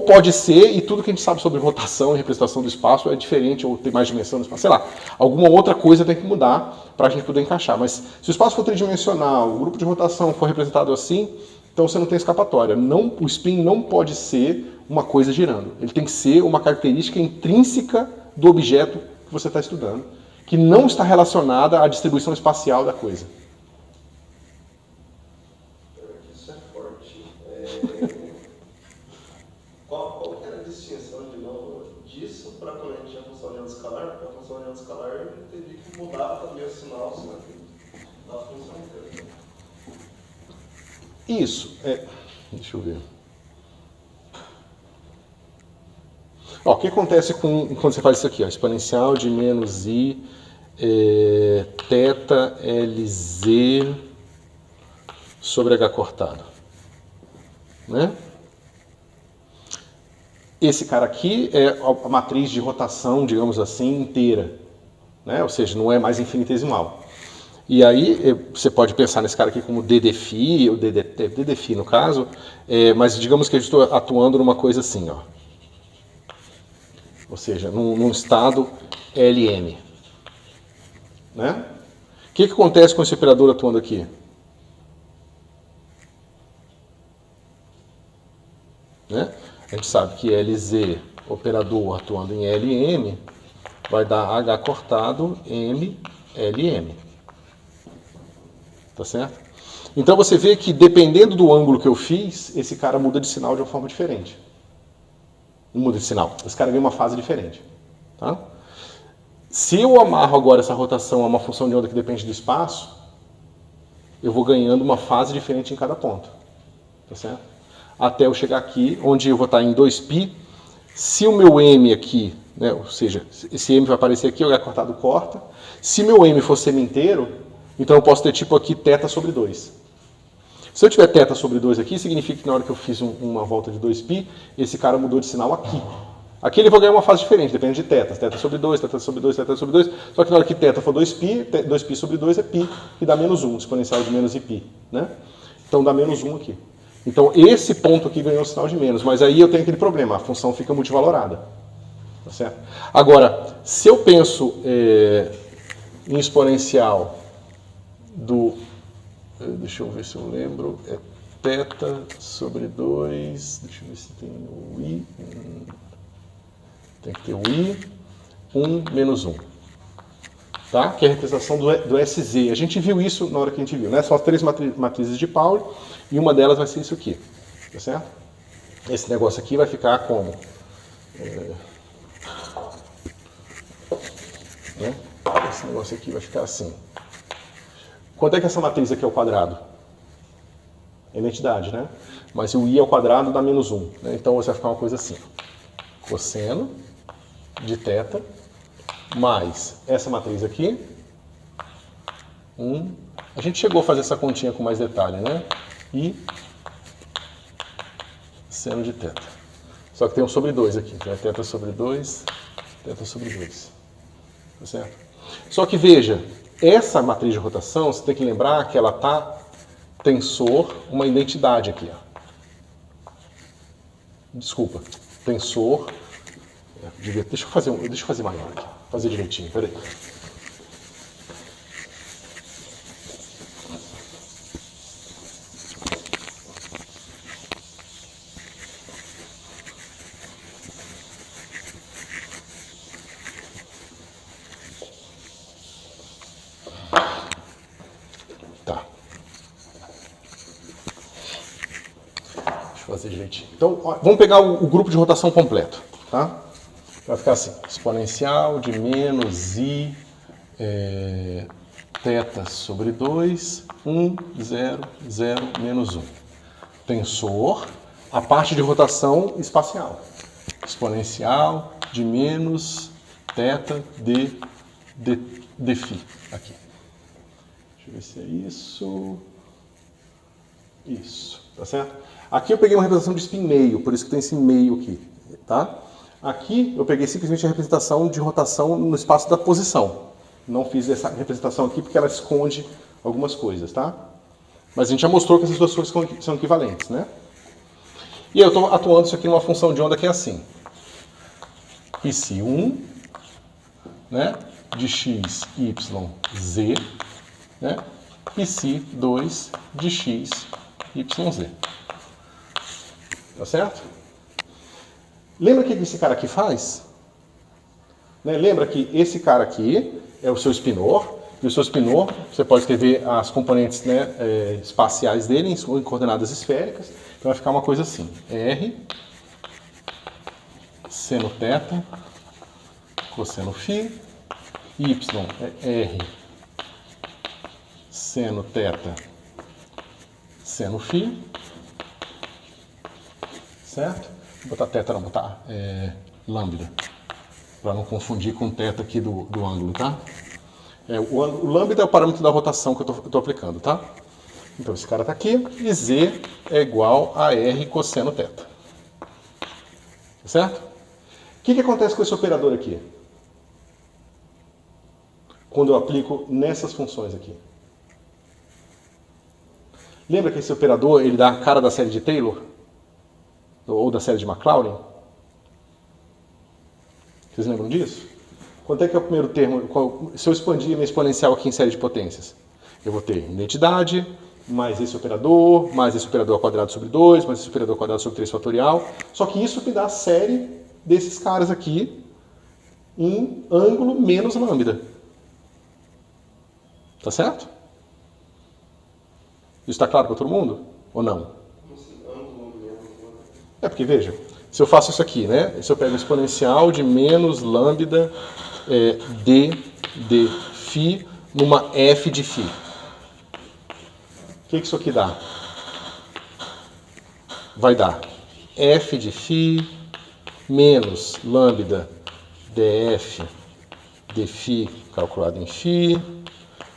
pode ser, e tudo que a gente sabe sobre rotação e representação do espaço é diferente, ou tem mais dimensão do espaço, sei lá. Alguma outra coisa tem que mudar para a gente poder encaixar. Mas se o espaço for tridimensional, o grupo de rotação for representado assim, então você não tem escapatória. Não, o spin não pode ser uma coisa girando. Ele tem que ser uma característica intrínseca do objeto que você está estudando, que não está relacionada à distribuição espacial da coisa. Isso é forte. Qual que era a distinção de novo disso para quando a gente tinha a função de onda escalar? Porque a função de onda escalar eu entendi que mudava também o sinal da função inteira. Isso. Deixa eu ver. Ó, o que acontece quando você faz isso aqui? Ó, exponencial de menos i θ Lz sobre h cortado. Né? Esse cara aqui é a matriz de rotação, digamos assim, inteira. Né? Ou seja, não é mais infinitesimal. E aí você pode pensar nesse cara aqui como ddφ, ou ddφ no caso, mas digamos que eu estou atuando numa coisa assim, ó. Ou seja, num estado Lm. Né? O que acontece com esse operador atuando aqui? Né? A gente sabe que Lz, operador atuando em Lm, vai dar H cortado M Lm. Tá certo? Então você vê que dependendo do ângulo que eu fiz, esse cara muda de sinal de uma forma diferente. Não muda de sinal. Esse cara ganha uma fase diferente. Tá? Se eu amarro agora essa rotação a uma função de onda que depende do espaço, eu vou ganhando uma fase diferente em cada ponto. Tá certo? Até eu chegar aqui, onde eu vou estar em 2π. Se o meu m aqui, né, ou seja, esse m vai aparecer aqui, o H cortado corta. Se meu m for semi-inteiro, então eu posso ter tipo aqui θ sobre 2. Se eu tiver θ sobre 2 aqui, significa que na hora que eu fiz uma volta de 2π, esse cara mudou de sinal aqui. Aqui ele vai ganhar uma fase diferente, depende de θ. θ sobre 2, θ sobre 2, θ sobre 2. Só que na hora que θ for 2π, 2π sobre 2 é π, e dá menos 1, exponencial de menos iπ. Né? Então dá menos 1 aqui. Então esse ponto aqui ganhou um sinal de menos, mas aí eu tenho aquele problema, a função fica multivalorada. Tá certo? Agora, se eu penso em exponencial do... Deixa eu ver se eu lembro. É θ sobre 2. Deixa eu ver se tem o i. Tem que ter o i. 1 menos 1. Tá? Que é a representação do SZ. A gente viu isso na hora que a gente viu. Né? São as 3 matrizes de Pauli. E uma delas vai ser isso aqui. Tá certo? Esse negócio aqui vai ficar como? Né? Esse negócio aqui vai ficar assim. Quanto é que essa matriz aqui é ao quadrado? É identidade, né? Mas o i ao quadrado dá menos 1. Né? Então você vai ficar uma coisa assim. Cosseno de θ mais essa matriz aqui. A gente chegou a fazer essa continha com mais detalhe, né? E seno de θ. Só que tem um sobre 2 aqui. Né? θ sobre 2, θ sobre 2. Tá certo? Só que veja, essa matriz de rotação, você tem que lembrar que ela está tensor, uma identidade aqui, ó. Desculpa, tensor. Deixa eu fazer maior aqui, fazer direitinho, peraí. Tá. Deixa eu fazer direitinho. Então, ó, vamos pegar o grupo de rotação completo, tá? Vai ficar assim, exponencial de menos i θ sobre 2, 1, 0, 0, menos 1. Tensor, a parte de rotação espacial. Exponencial de menos θ de φ. Aqui. Deixa eu ver se é isso. Isso, tá certo? Aqui eu peguei uma representação de spin meio, por isso que tem esse meio aqui, tá? Aqui eu peguei simplesmente a representação de rotação no espaço da posição. Não fiz essa representação aqui porque ela esconde algumas coisas, tá? Mas a gente já mostrou que essas duas coisas são equivalentes, né? E eu estou atuando isso aqui numa função de onda que é assim. Psi1, né? De x, y, z, né? Psi2 de x, y, z. Tá certo? Lembra o que esse cara aqui faz? Né? Lembra que esse cara aqui é o seu spinor, e o seu spinor, você pode escrever as componentes, né, espaciais dele em coordenadas esféricas, então vai ficar uma coisa assim, R, seno θ, cosseno φ, Y é R, seno θ, seno φ, certo? Vou botar θ, não, botar lambda, para não confundir com o θ aqui do ângulo, tá? O lambda é o parâmetro da rotação que eu estou aplicando, tá? Então esse cara está aqui e Z é igual a R cosseno θ. Certo? O que acontece com esse operador aqui? Quando eu aplico nessas funções aqui. Lembra que esse operador ele dá a cara da série de Taylor? Ou da série de Maclaurin? Vocês lembram disso? Quanto é que é o primeiro termo? Se eu expandir minha exponencial aqui em série de potências, eu vou ter identidade, mais esse operador ao quadrado sobre 2, mais esse operador ao quadrado sobre 3 fatorial. Só que isso me dá a série desses caras aqui em ângulo menos lambda. Tá certo? Isso está claro para todo mundo? Ou não? É porque, veja, se eu faço isso aqui, né? Se eu pego o exponencial de menos lambda de φ numa f de φ. O que isso aqui dá? Vai dar f de φ menos lambda df de φ calculado em φ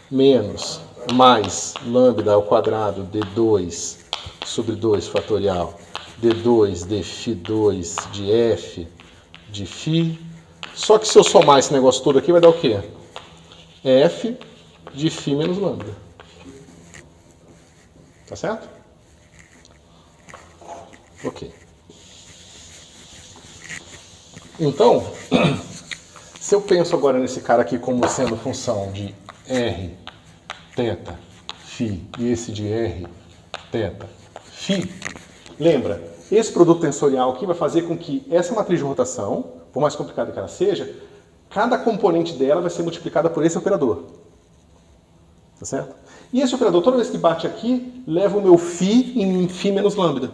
menos mais lambda ao quadrado de 2 sobre 2 fatorial d2 de φ2 de f de φ. Só que se eu somar esse negócio todo aqui, vai dar o quê? F de φ menos lambda. Tá certo? Ok. Então, se eu penso agora nesse cara aqui como sendo função de R, θ, φ e esse de R, θ, φ, lembra, esse produto tensorial aqui vai fazer com que essa matriz de rotação, por mais complicada que ela seja, cada componente dela vai ser multiplicada por esse operador. Tá certo? E esse operador, toda vez que bate aqui, leva o meu φ em φ menos lambda.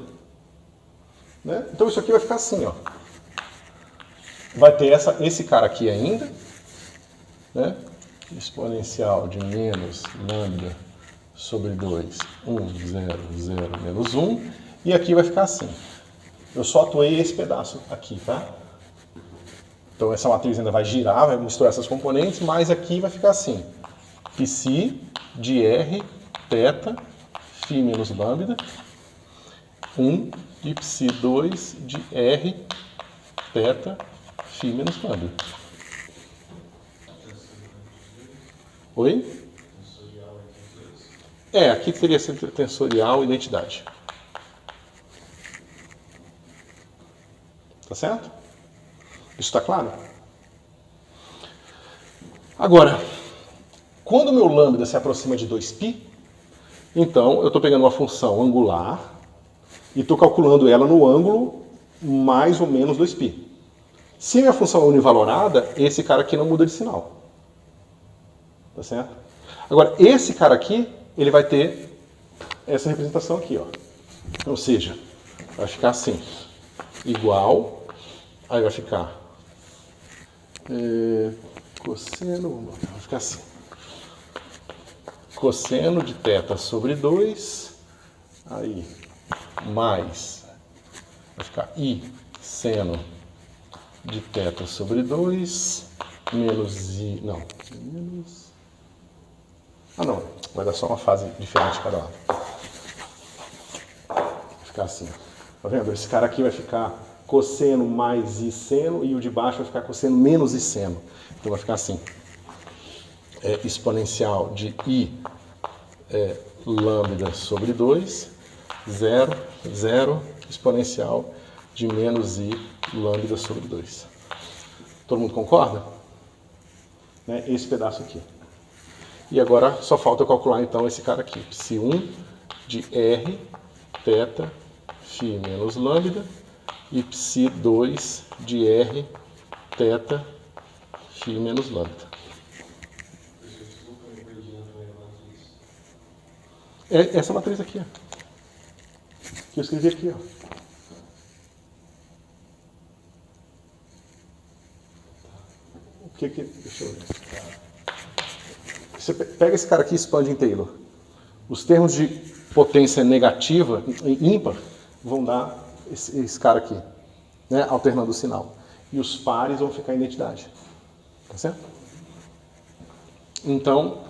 Né? Então isso aqui vai ficar assim, ó. Vai ter esse cara aqui ainda, né? Exponencial de menos lambda sobre 2, 1, 0, 0, menos 1. E aqui vai ficar assim. Eu só atuei esse pedaço aqui, tá? Então essa matriz ainda vai girar, vai misturar essas componentes, mas aqui vai ficar assim. Psi de R, θ, φ menos lambda, 1 e Psi2 de R, θ, φ menos lambda. Oi? Aqui teria centro tensorial e identidade. Tá certo? Isso está claro? Agora, quando o meu lambda se aproxima de 2π, então eu estou pegando uma função angular e estou calculando ela no ângulo mais ou menos 2π. Se minha função é univalorada, esse cara aqui não muda de sinal. Tá certo? Agora, esse cara aqui, ele vai ter essa representação aqui, ó. Ou seja, vai ficar assim, igual, aí vai ficar cosseno, vai ficar assim. Cosseno de θ sobre 2, aí, mais, vai ficar I seno de θ sobre 2, menos I, não, menos... não, vai dar só uma fase diferente cada lado. Vai ficar assim, tá vendo? Esse cara aqui vai ficar cosseno mais I seno e o de baixo vai ficar cosseno menos I seno. Então vai ficar assim, exponencial de I lambda sobre 2, 0, 0, exponencial de menos I lambda sobre 2. Todo mundo concorda? Esse pedaço aqui. E agora só falta eu calcular então esse cara aqui. Psi1 de R, θ, φ menos lambda, e Psi2 de R, θ, φ menos lambda. Essa matriz aqui, ó. Que eu escrevi aqui, ó. O que que... Deixa eu ver. Você pega esse cara aqui e expande em Taylor. Os termos de potência negativa e ímpar vão dar esse cara aqui, né, alternando o sinal. E os pares vão ficar em identidade. Tá certo? Então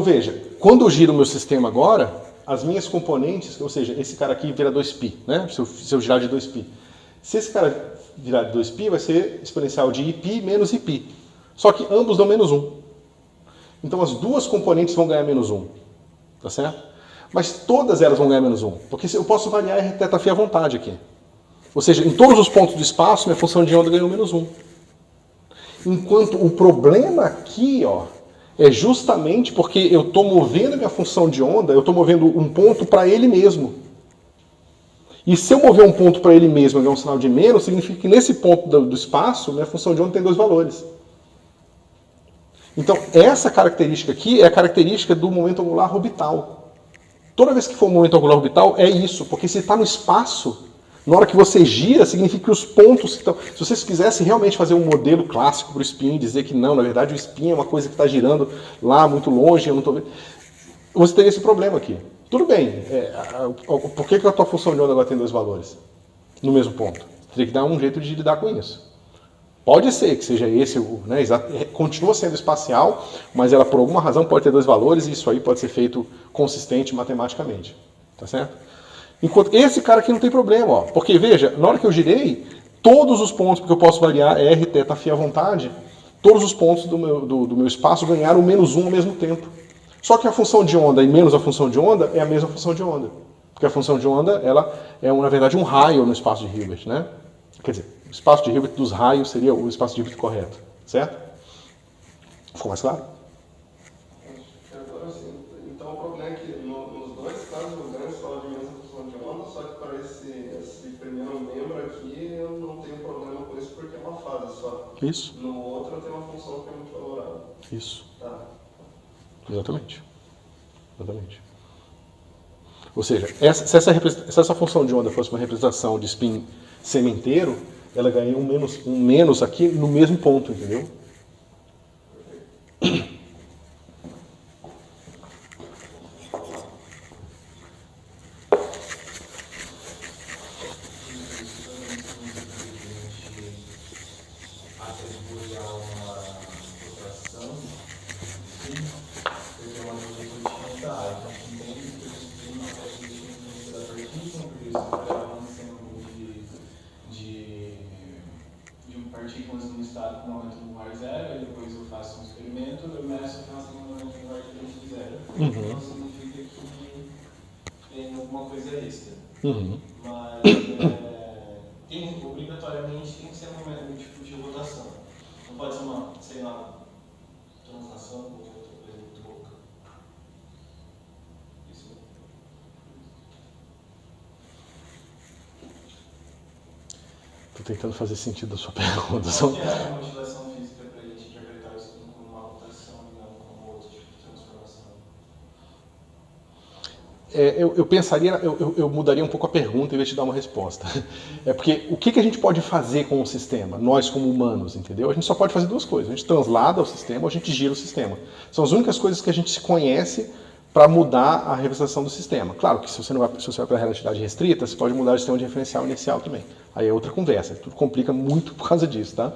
veja, quando eu giro o meu sistema agora, as minhas componentes, ou seja, esse cara aqui vira 2π, né? Se eu girar de 2π. Se esse cara virar de 2π, vai ser exponencial de Iπ menos Ip. Só que ambos dão menos 1. Então as duas componentes vão ganhar menos 1. Tá certo? Mas todas elas vão ganhar menos 1. Porque eu posso variar R θ φ à vontade aqui. Ou seja, em todos os pontos do espaço, minha função de onda ganhou menos 1. Enquanto o problema aqui, ó, é justamente porque eu estou movendo minha função de onda, eu estou movendo um ponto para ele mesmo. E se eu mover um ponto para ele mesmo e ganhar um sinal de menos, significa que nesse ponto do espaço, minha função de onda tem dois valores. Então, essa característica aqui é a característica do momento angular orbital. Toda vez que for um momento angular orbital, é isso. Porque se está no espaço, na hora que você gira, significa que os pontos estão... Se vocês quisessem realmente fazer um modelo clássico para o spin e dizer que não, na verdade o spin é uma coisa que está girando lá muito longe, eu não estou vendo... Você teria esse problema aqui. Tudo bem. Por que a tua função de onda agora tem dois valores no mesmo ponto? Teria que dar um jeito de lidar com isso. Pode ser que seja esse, né, continua sendo espacial, mas ela por alguma razão pode ter dois valores e isso aí pode ser feito consistente matematicamente. Tá certo? Enquanto esse cara aqui não tem problema, ó, porque veja, na hora que eu girei, todos os pontos, porque eu posso variar R, θ, φ à vontade, todos os pontos do meu espaço ganharam menos 1 ao mesmo tempo. Só que a função de onda e menos a função de onda é a mesma função de onda. Porque a função de onda, ela é, na verdade, um raio no espaço de Hilbert, né? Quer dizer, o espaço de Hilbert dos raios seria o espaço de Hilbert correto, certo? Ficou mais claro? Agora sim. Então o problema é que nos dois casos eu ganho só de mesma função de onda, só que para esse primeiro membro aqui eu não tenho problema com isso porque é uma fase só. Isso. No outro eu tenho uma função que é muito favorável. Isso. Tá. Exatamente. Exatamente. Ou seja, se essa função de onda fosse uma representação de spin sementeiro, ela ganha um menos aqui no mesmo ponto, entendeu? Partículas no estado com aumento do ar 0 não significa que tem alguma coisa extra. Uhum. Mas obrigatoriamente tem que ser um tipo de rotação. Não pode ser uma, sei lá, translação ou outra coisa muito louca. Isso. Estou tentando fazer sentido a sua pergunta. Qual que é a motivação física para a gente interpretar isso como uma rotação e não como outro tipo de transformação? Eu pensaria, eu mudaria um pouco a pergunta em vez de dar uma resposta. É porque o que a gente pode fazer com o sistema, nós como humanos, entendeu? A gente só pode fazer duas coisas. A gente translada o sistema ou a gente gira o sistema. São as únicas coisas que a gente se conhece para mudar a representação do sistema. Claro que se você vai para a relatividade restrita, você pode mudar o sistema de referencial inicial também. Aí é outra conversa. Tudo complica muito por causa disso, tá?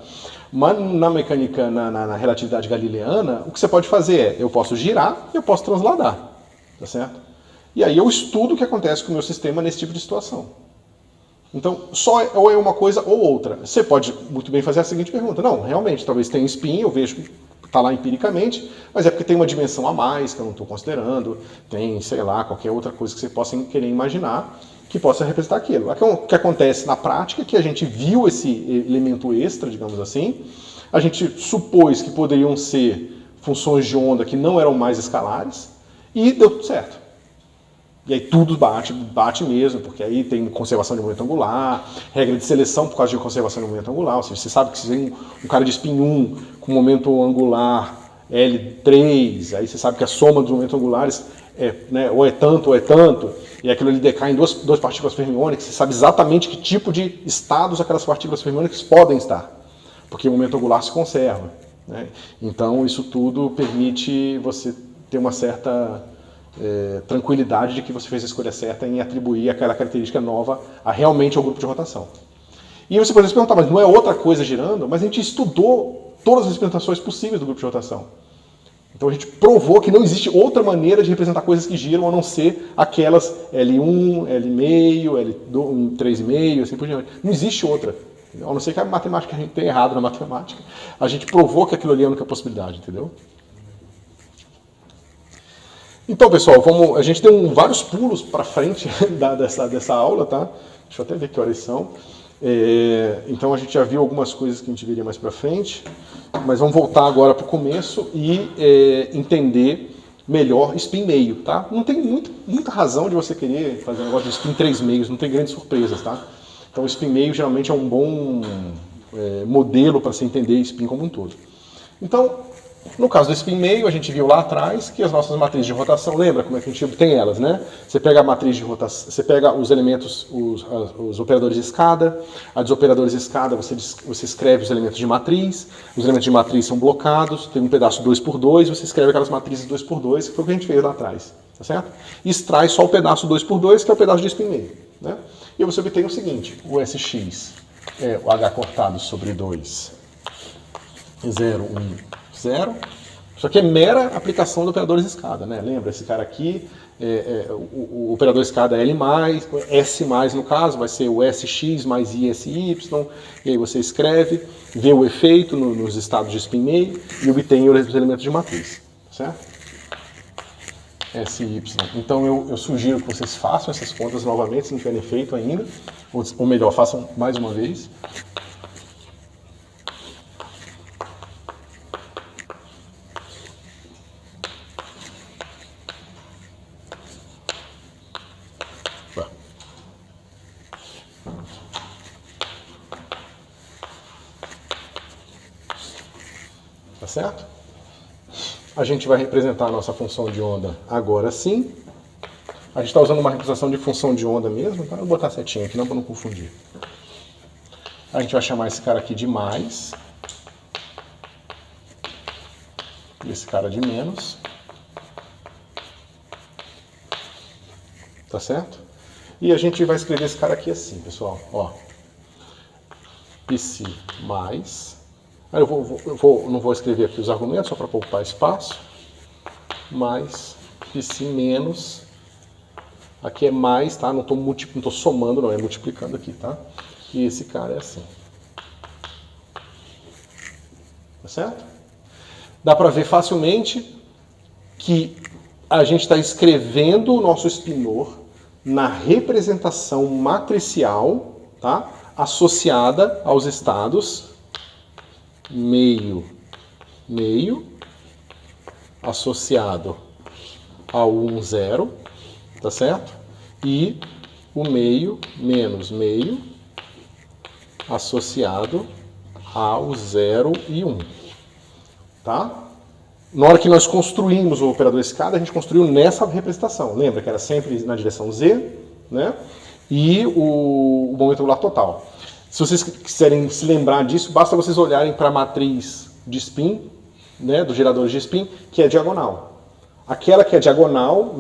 Mas na mecânica, na relatividade galileana, o que você pode fazer é, eu posso girar e eu posso transladar, tá certo? E aí eu estudo o que acontece com o meu sistema nesse tipo de situação. Então, ou é uma coisa ou outra. Você pode muito bem fazer a seguinte pergunta. Não, realmente, talvez tenha um spin, eu vejo que está lá empiricamente, mas é porque tem uma dimensão a mais que eu não estou considerando, tem, sei lá, qualquer outra coisa que você possa querer imaginar que possa representar aquilo. O que acontece na prática é que a gente viu esse elemento extra, digamos assim, a gente supôs que poderiam ser funções de onda que não eram mais escalares e deu tudo certo. E aí tudo bate mesmo, porque aí tem conservação de momento angular, regra de seleção por causa de conservação de momento angular, ou seja, você sabe que se tem um cara de spin 1 com momento angular L3, aí você sabe que a soma dos momentos angulares é, né, ou é tanto, e aquilo ali decai em duas partículas fermiônicas, você sabe exatamente que tipo de estados aquelas partículas fermiônicas podem estar, porque o momento angular se conserva. Né? Então isso tudo permite você ter uma certa tranquilidade de que você fez a escolha certa em atribuir aquela característica nova realmente ao grupo de rotação. E você pode se perguntar, mas não é outra coisa girando? Mas a gente estudou todas as representações possíveis do grupo de rotação. Então a gente provou que não existe outra maneira de representar coisas que giram a não ser aquelas L1, L meio, L2, 3,5, assim por diante. Não existe outra. A não ser que a matemática a gente tenha errado na matemática. A gente provou que aquilo ali é a única possibilidade, entendeu? Então, pessoal, a gente deu vários pulos para frente dessa aula, tá? Deixa eu até ver que horas são. Então, a gente já viu algumas coisas que a gente veria mais para frente, mas vamos voltar agora para o começo e entender melhor spin meio, tá? Não tem muita razão de você querer fazer um negócio de spin 3 meios, não tem grandes surpresas, tá? Então, o spin meio geralmente é um bom modelo para se entender spin como um todo. Então, no caso do spin meio, a gente viu lá atrás que as nossas matrizes de rotação, lembra como é que a gente obtém elas, né? Você pega a matriz de rotação, você pega os elementos, os operadores de escada, a dos operadores de escada você escreve os elementos de matriz, os elementos de matriz são blocados, tem um pedaço 2x2, você escreve aquelas matrizes 2x2, que foi o que a gente fez lá atrás, tá certo? E extrai só o pedaço 2x2, que é o pedaço de spin meio, né? E você obtém o seguinte, o SX é o H cortado sobre 2, 0, 1, 0. Isso aqui é mera aplicação do operador de escada, né? Lembra, esse cara aqui, o operador de escada é L+, S+, no caso, vai ser o SX mais ISY, e aí você escreve, vê o efeito nos estados de spin meio e obtém os elementos de matriz, certo? SY. Então eu sugiro que vocês façam essas contas novamente, se não tiverem feito ainda, ou melhor, façam mais uma vez. Tá certo? A gente vai representar a nossa função de onda agora sim. A gente está usando uma representação de função de onda mesmo, tá? Vou botar setinha aqui não para não confundir. A gente vai chamar esse cara aqui de mais. E esse cara de menos. Tá certo? E a gente vai escrever esse cara aqui assim, pessoal. Ó. Psi mais. Eu não vou escrever aqui os argumentos, só para poupar espaço. Mais Psi menos. Aqui é mais, tá? Não estou somando, não, é multiplicando aqui, tá? E esse cara é assim. Tá certo? Dá para ver facilmente que a gente está escrevendo o nosso spinor na representação matricial, tá? Associada aos estados meio, meio, associado ao 1, 0, tá certo? E o meio menos meio associado ao 0 e 1, tá? Na hora que nós construímos o operador escada, a gente construiu nessa representação. Lembra que era sempre na direção Z, né? E o momento angular total. Se vocês quiserem se lembrar disso, basta vocês olharem para a matriz de spin, né, dos geradores de spin, que é diagonal. Aquela que é diagonal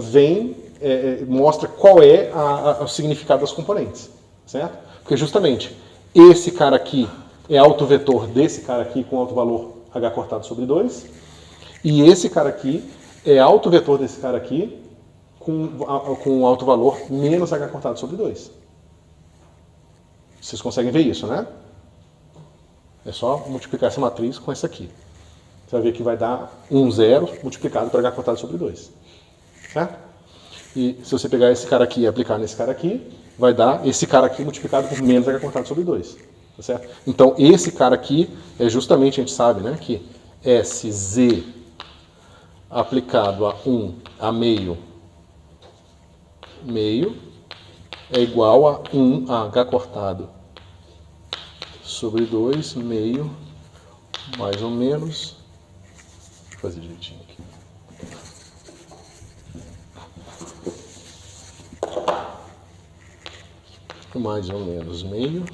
mostra qual é o significado das componentes, certo? Porque justamente esse cara aqui é autovetor desse cara aqui com autovalor h cortado sobre 2, e esse cara aqui é autovetor desse cara aqui com autovalor menos h cortado sobre 2. Vocês conseguem ver isso, né? É só multiplicar essa matriz com essa aqui. Você vai ver que vai dar 1, 0 multiplicado por h cortado sobre 2. Certo? E se você pegar esse cara aqui e aplicar nesse cara aqui, vai dar esse cara aqui multiplicado por menos h cortado sobre 2. Tá certo? Então, esse cara aqui é justamente, a gente sabe, né, que SZ aplicado a 1 a meio é igual a 1h cortado sobre 2 meio mais ou menos, vou fazer direitinho aqui, mais ou menos meio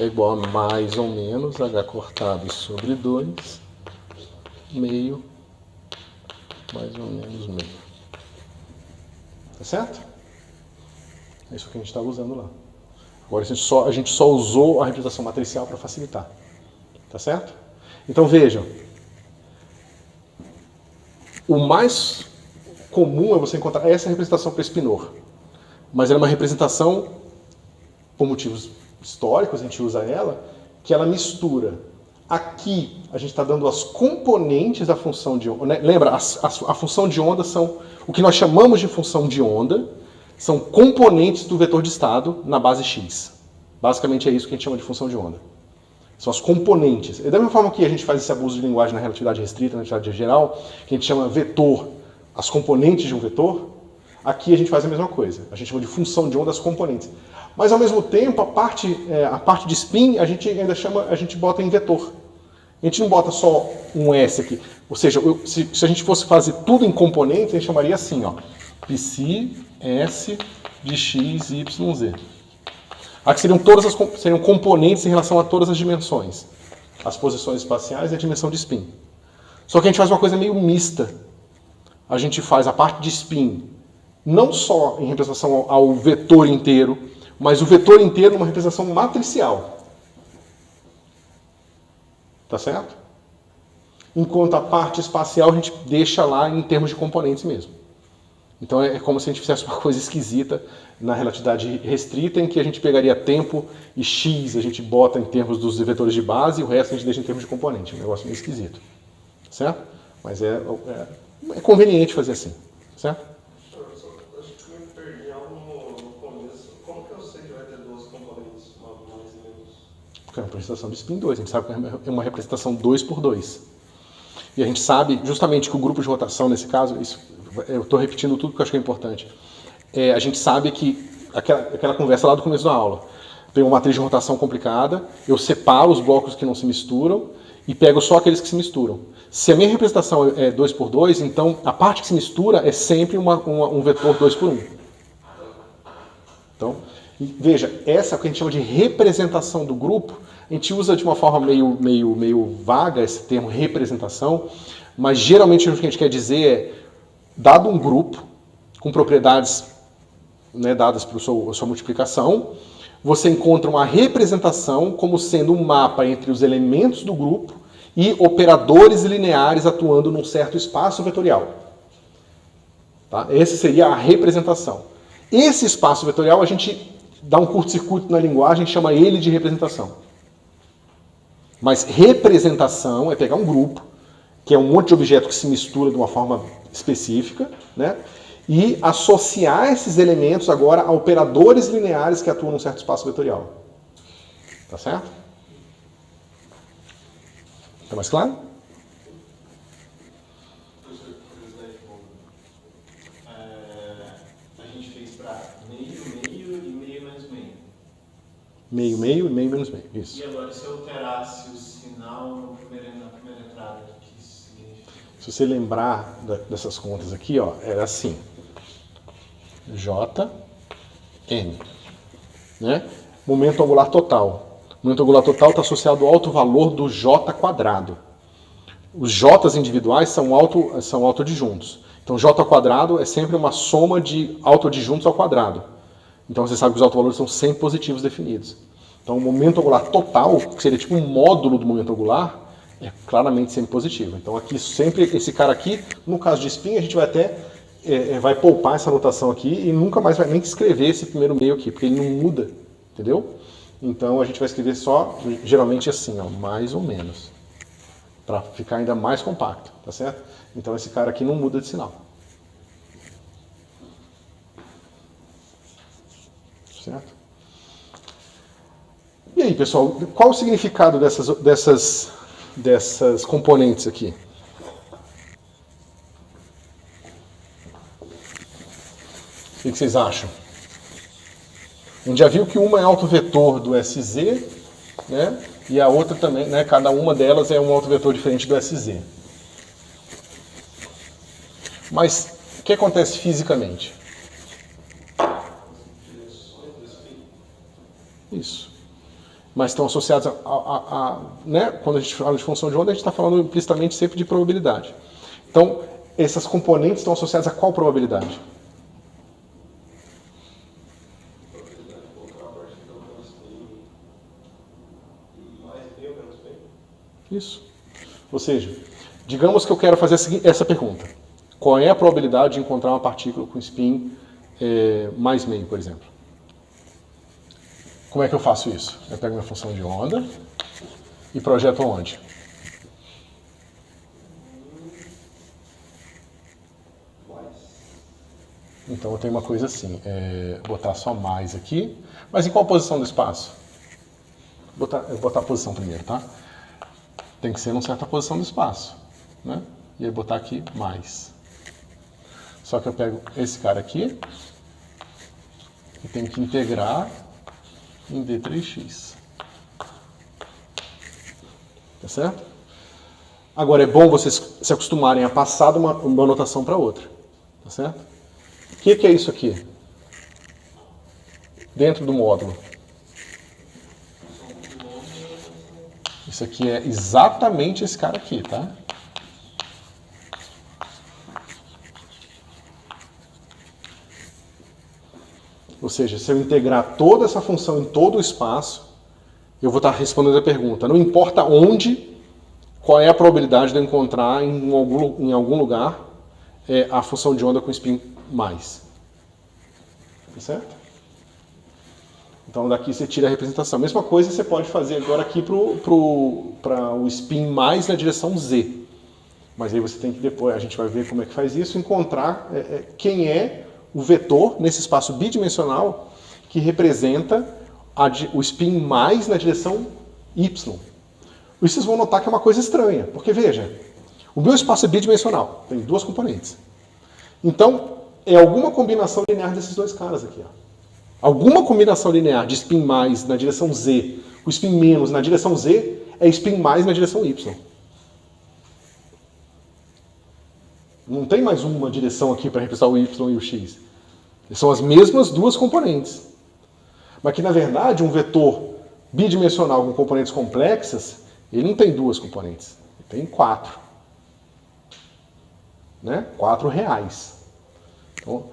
é igual a mais ou menos h cortado sobre 2 meio mais ou menos meio. Tá certo? É isso que a gente estava usando lá. Agora a gente só usou a representação matricial para facilitar. Tá certo? Então vejam. O mais comum é você encontrar essa representação para spinor. Mas ela é uma representação, por motivos históricos, a gente usa ela, que ela mistura. Aqui a gente está dando as componentes da função de onda. Né? Lembra, a função de onda são o que nós chamamos de função de onda, são componentes do vetor de estado na base x. Basicamente é isso que a gente chama de função de onda. São as componentes. E da mesma forma que a gente faz esse abuso de linguagem na relatividade restrita, na relatividade geral, que a gente chama vetor, as componentes de um vetor, aqui a gente faz a mesma coisa. A gente chama de função de onda as componentes. Mas ao mesmo tempo, a parte de spin a gente bota em vetor. A gente não bota só um S aqui. Ou seja, se a gente fosse fazer tudo em componentes, a gente chamaria assim, ó, psi S de x, y, z. Aqui seriam componentes em relação a todas as dimensões. As posições espaciais e a dimensão de spin. Só que a gente faz uma coisa meio mista. A gente faz a parte de spin não só em representação ao vetor inteiro, mas o vetor inteiro numa representação matricial. Tá certo? Enquanto a parte espacial a gente deixa lá em termos de componentes mesmo. Então é como se a gente fizesse uma coisa esquisita na relatividade restrita, em que a gente pegaria tempo e x a gente bota em termos dos vetores de base e o resto a gente deixa em termos de componente. É um negócio meio esquisito. Certo? Mas é conveniente fazer assim. Certo? Acho que me perdi algo no começo. Como que eu sei que vai ter duas componentes, uma mais e menos? Porque é uma representação de spin 2. A gente sabe que é uma representação 2 por 2. E a gente sabe justamente que o grupo de rotação, nesse caso, eu estou repetindo tudo porque eu acho que é importante. A gente sabe que aquela conversa lá do começo da aula. Tem uma matriz de rotação complicada, eu separo os blocos que não se misturam e pego só aqueles que se misturam. Se a minha representação é 2 por 2, então a parte que se mistura é sempre um vetor 2 por 1. Então, veja, essa é o que a gente chama de representação do grupo. A gente usa de uma forma meio vaga esse termo representação, mas geralmente o que a gente quer dizer é, dado um grupo com propriedades, né, dadas por sua multiplicação, você encontra uma representação como sendo um mapa entre os elementos do grupo e operadores lineares atuando num certo espaço vetorial. Tá? Essa seria a representação. Esse espaço vetorial a gente dá um curto-circuito na linguagem e chama ele de representação. Mas representação é pegar um grupo, que é um monte de objeto que se mistura de uma forma específica, né? E associar esses elementos agora a operadores lineares que atuam num certo espaço vetorial. Tá certo? Tá mais claro? Professor, curiosidade, a gente fez para meio, meio e meio menos meio. Meio, meio e meio menos meio. Isso. E agora, se eu alterasse o sinal na primeira entrada, o que isso significa? Se você lembrar dessas contas aqui, ó, era assim. J, N. Né? Momento angular total. O momento angular total está associado ao alto valor do J quadrado. Os J's individuais são autoadjuntos. Então, J ao quadrado é sempre uma soma de autoadjuntos ao quadrado. Então, você sabe que os autovalores são sempre positivos definidos. Então, o momento angular total, que seria tipo um módulo do momento angular, é claramente sempre positivo. Então, aqui sempre, esse cara aqui, no caso de spin, a gente vai até vai poupar essa anotação aqui e nunca mais vai nem escrever esse primeiro meio aqui, porque ele não muda, entendeu? Então, a gente vai escrever só, geralmente assim, ó, mais ou menos, para ficar ainda mais compacto, tá certo? Então, esse cara aqui não muda de sinal. Certo? E aí, pessoal, qual o significado dessas componentes aqui? O que vocês acham? A gente já viu que uma é autovetor do SZ, né? E a outra também, né? Cada uma delas é um autovetor diferente do SZ. Mas o que acontece fisicamente? Isso. Mas estão associados né? Quando a gente fala de função de onda, a gente está falando implicitamente sempre de probabilidade. Então, essas componentes estão associadas a qual probabilidade? Isso. Ou seja, digamos que eu quero fazer essa pergunta. Qual é a probabilidade de encontrar uma partícula com spin mais meio, por exemplo? Como é que eu faço isso? Eu pego minha função de onda e projeto onde? Então eu tenho uma coisa assim, botar só mais aqui. Mas em qual posição do espaço? Vou botar a posição primeiro, tá? Tem que ser numa certa posição do espaço, né? E aí botar aqui mais. Só que eu pego esse cara aqui e tenho que integrar em D3x. Tá certo? Agora é bom vocês se acostumarem a passar de uma notação para outra. Tá certo? O que é isso aqui? Dentro do módulo. Isso aqui é exatamente esse cara aqui, tá? Ou seja, se eu integrar toda essa função em todo o espaço, eu vou estar respondendo a pergunta. Não importa onde, qual é a probabilidade de eu encontrar em algum lugar a função de onda com spin mais. Tá certo? Então daqui você tira a representação. Mesma coisa você pode fazer agora aqui para o spin mais na direção Z. Mas aí você tem que depois, a gente vai ver como é que faz isso, encontrar quem é o vetor nesse espaço bidimensional que representa o spin mais na direção Y. E vocês vão notar que é uma coisa estranha, porque veja, o meu espaço é bidimensional, tem duas componentes. Então, é alguma combinação linear desses dois caras aqui, ó. Alguma combinação linear de spin mais na direção Z, o spin menos na direção Z, é spin mais na direção Y. Não tem mais uma direção aqui para representar o Y e o X. São as mesmas duas componentes. Mas que, na verdade, um vetor bidimensional com componentes complexas, ele não tem duas componentes. Ele tem 4. Né? 4 reais. Então,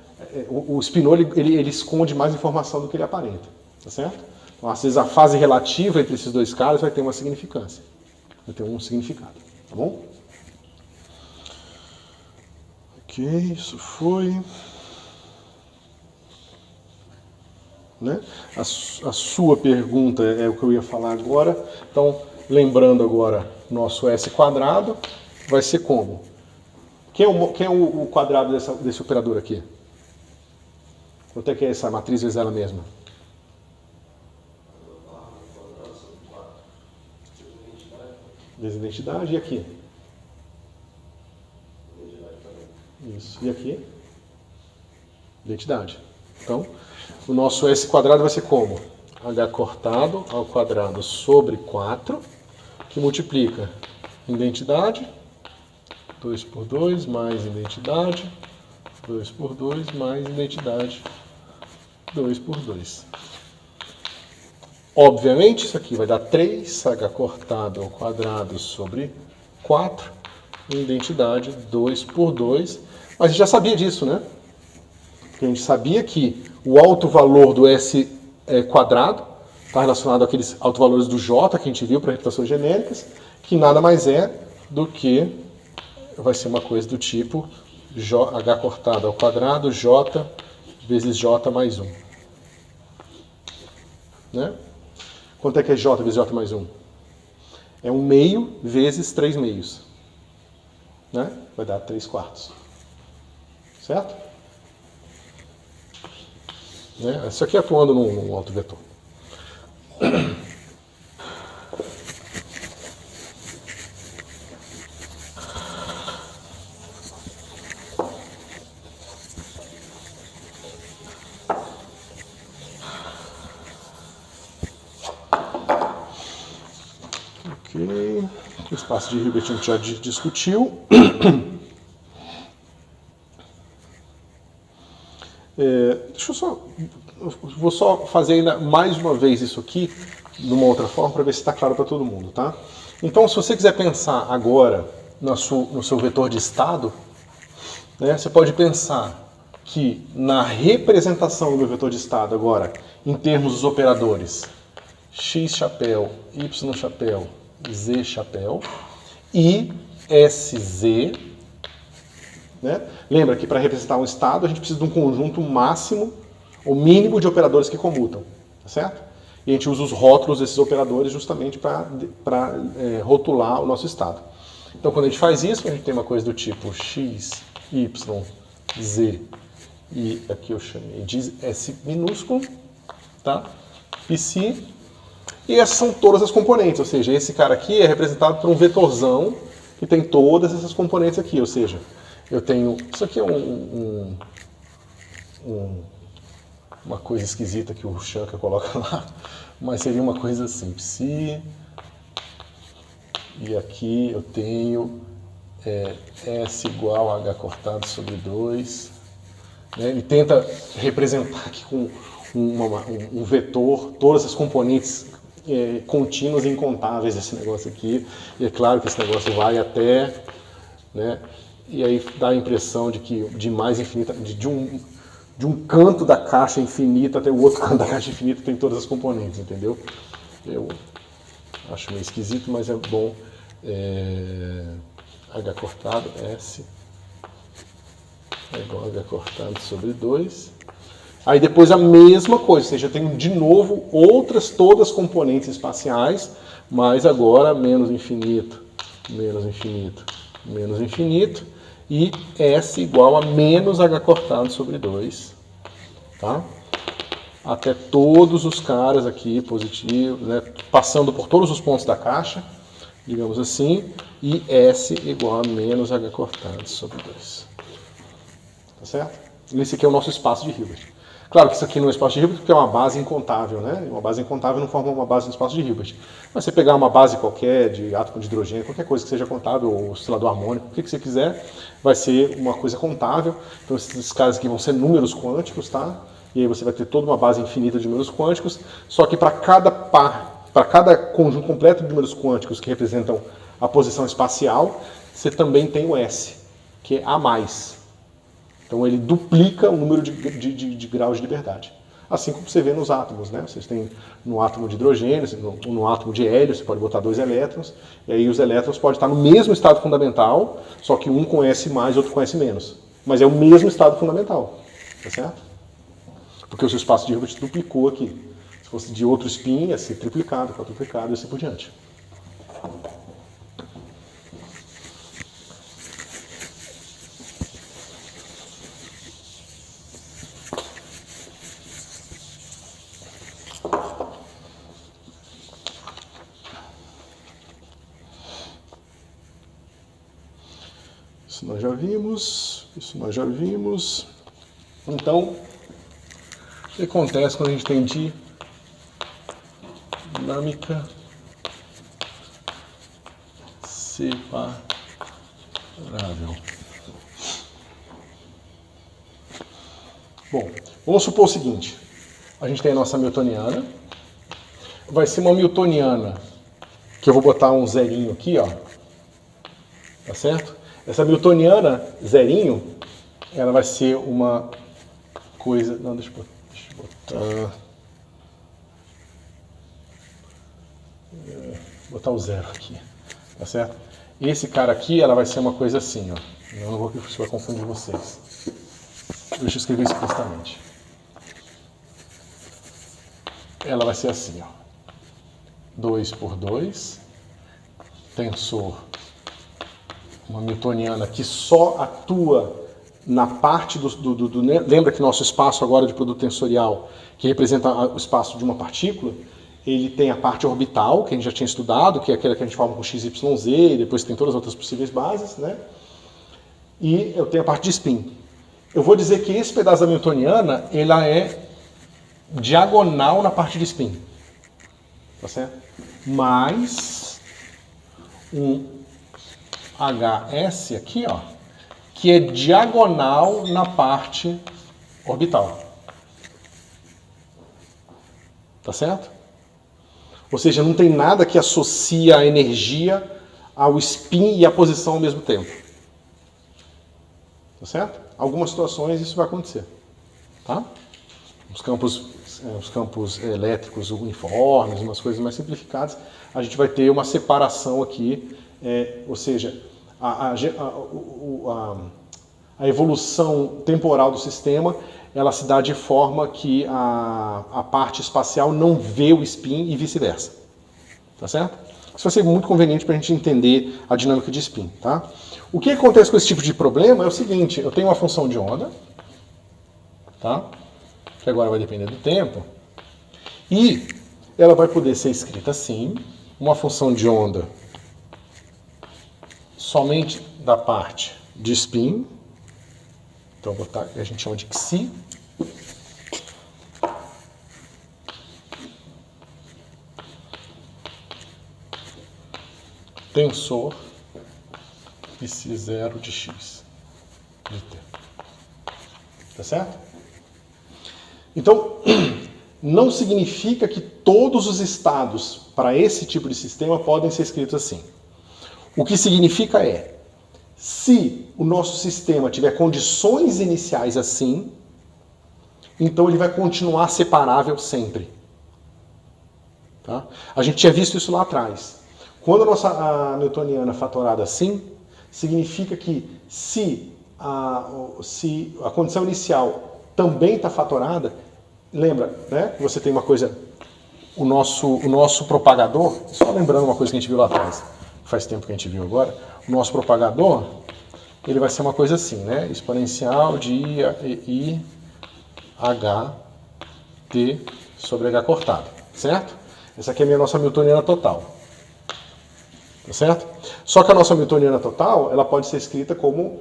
o spinor ele esconde mais informação do que ele aparenta, tá certo? Então, às vezes a fase relativa entre esses dois caras vai ter uma significância, vai ter um significado, tá bom? Ok, isso foi, né? A sua pergunta é o que eu ia falar agora. Então, lembrando agora, nosso S quadrado vai ser como? O Quem é o quadrado desse operador aqui? Quanto é que é essa matriz vezes ela mesma? Vezes identidade. E aqui? Isso. E aqui? Identidade. Então, o nosso S quadrado vai ser como? H cortado ao quadrado sobre 4, que multiplica identidade, 2 por 2, mais identidade, 2 por 2, mais identidade, 2 por 2. Obviamente, isso aqui vai dar 3H cortado ao quadrado sobre 4, identidade 2 por 2. Mas a gente já sabia disso, né? Porque a gente sabia que o alto valor do S quadrado está relacionado àqueles autovalores do J que a gente viu para representações genéricas, que nada mais é do que vai ser uma coisa do tipo H cortado ao quadrado, J vezes J mais 1. Né? Quanto é que é J vezes J mais 1? É 1 meio vezes 3 meios. Né? Vai dar 3 quartos. Certo? Né? Isso aqui é atuando num autovetor. Ok. O espaço de Hilbert a gente já discutiu. Vou só fazer ainda mais uma vez isso aqui, de uma outra forma, para ver se está claro para todo mundo, tá? Então, se você quiser pensar agora no seu vetor de estado, né, você pode pensar que na representação do meu vetor de estado agora, em termos dos operadores x chapéu, y chapéu, z chapéu e sz, né? Lembra que para representar um estado a gente precisa de um conjunto máximo ou mínimo de operadores que comutam, tá certo? E a gente usa os rótulos desses operadores justamente para rotular o nosso estado. Então, quando a gente faz isso, a gente tem uma coisa do tipo x, y, z e aqui eu chamei de S minúsculo, tá? Psi. E essas são todas as componentes, ou seja, esse cara aqui é representado por um vetorzão que tem todas essas componentes aqui, ou seja, eu tenho... Isso aqui é uma coisa esquisita que o Shanka coloca lá, mas seria uma coisa assim, psi, e aqui eu tenho S igual a H cortado sobre 2, né? Ele tenta representar aqui com um vetor todas as componentes contínuas e incontáveis desse negócio aqui, e é claro que esse negócio vai até, né? E aí dá a impressão de que de mais infinita, de um canto da caixa infinita até o outro canto da caixa infinita tem todas as componentes, entendeu? Eu acho meio esquisito, mas é bom. H cortado, S é igual a H cortado sobre 2. Aí depois a mesma coisa, ou seja, eu tenho de novo outras todas componentes espaciais, mas agora menos infinito, menos infinito, menos infinito, e S igual a menos H cortado sobre 2, tá? Até todos os caras aqui positivos, né? Passando por todos os pontos da caixa, digamos assim, e S igual a menos H cortado sobre 2. Tá certo? Esse aqui é o nosso espaço de Hilbert. Claro que isso aqui não é espaço de Hilbert porque é uma base incontável, né? Uma base incontável não forma uma base no espaço de Hilbert. Mas você pegar uma base qualquer de átomo de hidrogênio, qualquer coisa que seja contável, ou oscilador harmônico, o que você quiser, vai ser uma coisa contável. Então esses caras aqui vão ser números quânticos, tá? E aí você vai ter toda uma base infinita de números quânticos, só que para cada conjunto completo de números quânticos que representam a posição espacial, você também tem o S, que é A+. Então ele duplica o número de graus de liberdade. Assim como você vê nos átomos, né? Vocês têm no átomo de hidrogênio, no átomo de hélio, você pode botar 2 elétrons, e aí os elétrons podem estar no mesmo estado fundamental, só que um com S mais e outro com S menos. Mas é o mesmo estado fundamental, tá certo? Porque o seu espaço de Hilbert duplicou aqui. Se fosse de outro spin, ia ser triplicado, quadruplicado e assim por diante. nós já vimos. Isso nós já vimos. Então, o que acontece quando a gente tem dinâmica separável? Bom, vamos supor o seguinte. A gente tem a nossa newtoniana. Vai ser uma newtoniana que eu vou botar um zerinho aqui, ó. Tá certo? Essa newtoniana zerinho, ela vai ser uma coisa... Não, deixa eu botar o zero aqui. Tá certo? Esse cara aqui, ela vai ser uma coisa assim, ó. Eu não vou que isso vai confundir vocês. Deixa eu escrever explicitamente. Ela vai ser assim, ó. 2 por 2, tensor, uma newtoniana que só atua na parte lembra que nosso espaço agora de produto tensorial, que representa o espaço de uma partícula, ele tem a parte orbital, que a gente já tinha estudado, que é aquela que a gente forma com x, y, z, e depois tem todas as outras possíveis bases, né? E eu tenho a parte de spin. Eu vou dizer que esse pedaço da newtoniana, ela é diagonal na parte de spin. Tá certo? Mais um HS aqui, ó, que é diagonal na parte orbital. Tá certo? Ou seja, não tem nada que associe a energia ao spin e à posição ao mesmo tempo. Tá certo? Algumas situações isso vai acontecer. Tá? Os campos elétricos uniformes, umas coisas mais simplificadas, a gente vai ter uma separação aqui, ou seja, a evolução temporal do sistema, ela se dá de forma que a parte espacial não vê o spin e vice-versa. Tá certo? Isso vai ser muito conveniente para a gente entender a dinâmica de spin. Tá? O que acontece com esse tipo de problema é o seguinte, eu tenho uma função de onda, tá? Que agora vai depender do tempo, e ela vai poder ser escrita assim, uma função de onda somente da parte de spin, então vou botar, a gente chama de xi, tensor psi0 de x de t. Tá certo? Então, não significa que todos os estados para esse tipo de sistema podem ser escritos assim. O que significa é, se o nosso sistema tiver condições iniciais assim, então ele vai continuar separável sempre. Tá? A gente tinha visto isso lá atrás. Quando a newtoniana é fatorada assim, significa que se a condição inicial também está fatorada, lembra, né? Que você tem uma coisa, o nosso propagador, só lembrando uma coisa que a gente viu lá atrás, faz tempo que a gente viu agora, o nosso propagador, ele vai ser uma coisa assim, né? Exponencial de I H T sobre H cortado, certo? Essa aqui é a nossa newtoniana total, tá certo? Só que a nossa newtoniana total, ela pode ser escrita como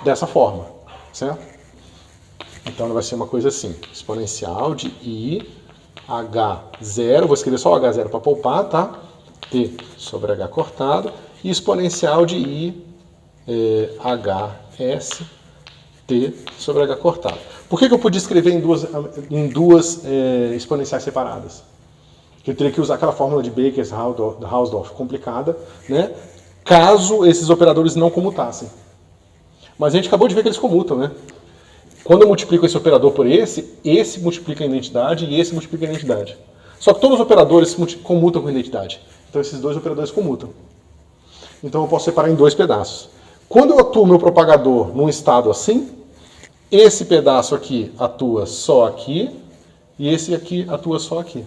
dessa forma, certo? Então ela vai ser uma coisa assim, exponencial de I, H0, vou escrever só o H0 para poupar, tá? T sobre H cortado, e exponencial de I, HS, T sobre H cortado. Por que eu podia escrever em duas exponenciais separadas? Porque eu teria que usar aquela fórmula de Baker-Hausdorff complicada, né? Caso esses operadores não comutassem. Mas a gente acabou de ver que eles comutam, né? Quando eu multiplico esse operador por esse multiplica a identidade e esse multiplica a identidade. Só que todos os operadores comutam com a identidade. Então esses dois operadores comutam. Então eu posso separar em dois pedaços. Quando eu atuo meu propagador num estado assim, esse pedaço aqui atua só aqui e esse aqui atua só aqui.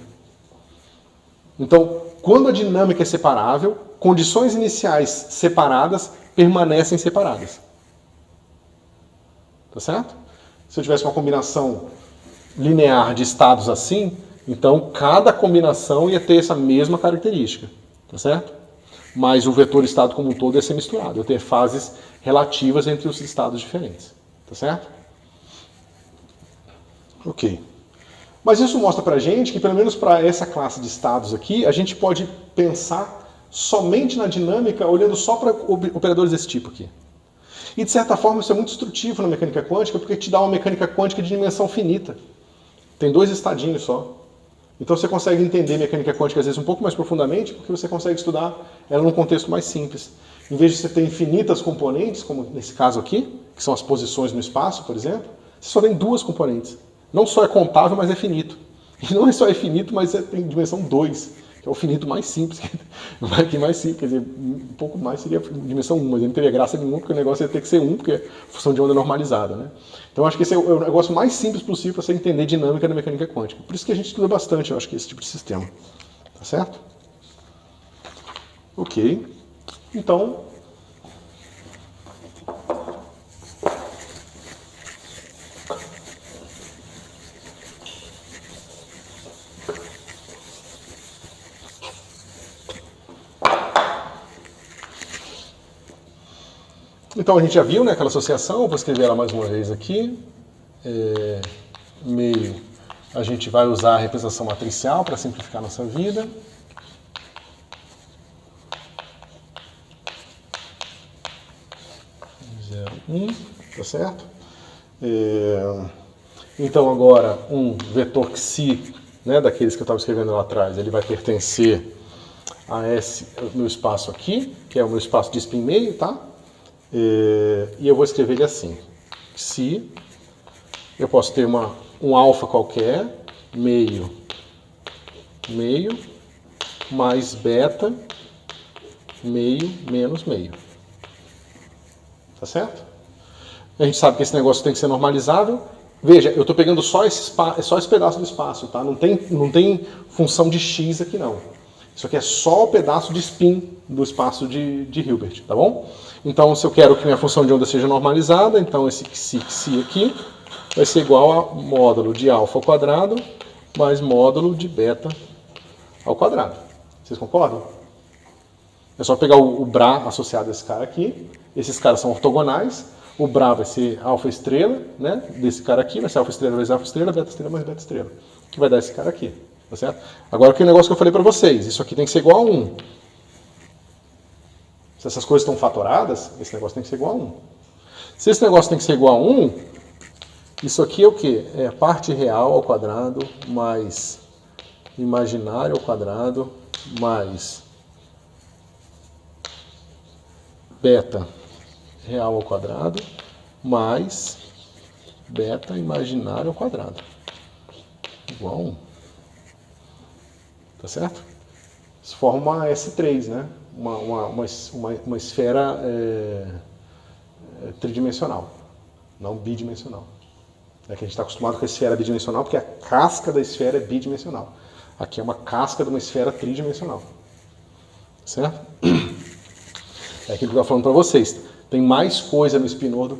Então, quando a dinâmica é separável, condições iniciais separadas permanecem separadas. Tá certo? Se eu tivesse uma combinação linear de estados assim, então cada combinação ia ter essa mesma característica. Tá certo? mas o vetor estado como um todo ia ser misturado. Eu ter fases relativas entre os estados diferentes. Tá certo? Ok. Mas isso mostra pra gente que, pelo menos para essa classe de estados aqui, a gente pode pensar somente na dinâmica olhando só para operadores desse tipo aqui. E, de certa forma, isso é muito instrutivo na mecânica quântica, porque te dá uma mecânica quântica de dimensão finita. Tem 2 estadinhos só. Então você consegue entender mecânica quântica, às vezes, um pouco mais profundamente, porque você consegue estudar ela num contexto mais simples. Em vez de você ter infinitas componentes, como nesse caso aqui, que são as posições no espaço, por exemplo, você só tem 2 componentes. Não só é contável, mas é finito. E não é só finito, mas tem dimensão 2, que é o finito mais simples. Que mais simples, quer dizer, um pouco mais seria dimensão 1, mas não teria graça nenhuma, porque o negócio ia ter que ser 1, porque é função de onda normalizada, né? Então acho que esse é o negócio mais simples possível para você entender dinâmica da mecânica quântica. Por isso que a gente estuda bastante, eu acho, que esse tipo de sistema. Tá certo? Ok. Então... Então a gente já viu, né, aquela associação, vou escrever ela mais uma vez aqui. Meio, a gente vai usar a representação matricial para simplificar a nossa vida. Tá certo? Então agora um vetor xi, né, daqueles que eu estava escrevendo lá atrás, ele vai pertencer a esse meu espaço aqui, que é o meu espaço de spin meio, tá? E eu vou escrever ele assim. Se eu posso ter um alfa qualquer, meio, mais beta, meio, menos meio. Tá certo? A gente sabe que esse negócio tem que ser normalizável. Veja, eu estou pegando só esse pedaço do espaço, tá? Não tem função de x aqui, não. Isso aqui é só o pedaço de spin do espaço de Hilbert, tá bom? Então, se eu quero que minha função de onda seja normalizada, então esse xi aqui vai ser igual a módulo de alfa ao quadrado mais módulo de beta ao quadrado. Vocês concordam? É só pegar o Bra associado a esse cara aqui. Esses caras são ortogonais. O Bra vai ser alfa estrela, né? Desse cara aqui vai ser alfa estrela vezes alfa estrela, beta estrela mais beta estrela. Que vai dar esse cara aqui, tá certo? Agora, aquele negócio que eu falei para vocês, isso aqui tem que ser igual a 1. Se essas coisas estão fatoradas, esse negócio tem que ser igual a 1. Se esse negócio tem que ser igual a 1, isso aqui é o quê? É parte real ao quadrado mais imaginário ao quadrado mais beta real ao quadrado mais beta imaginário ao quadrado. Igual a 1. Tá certo? Isso forma uma S3, né? Uma esfera tridimensional, não bidimensional. É que a gente está acostumado com a esfera bidimensional porque a casca da esfera é bidimensional. Aqui é uma casca de uma esfera tridimensional. Certo? É aquilo que eu estava falando para vocês. Tem mais coisa no spinor do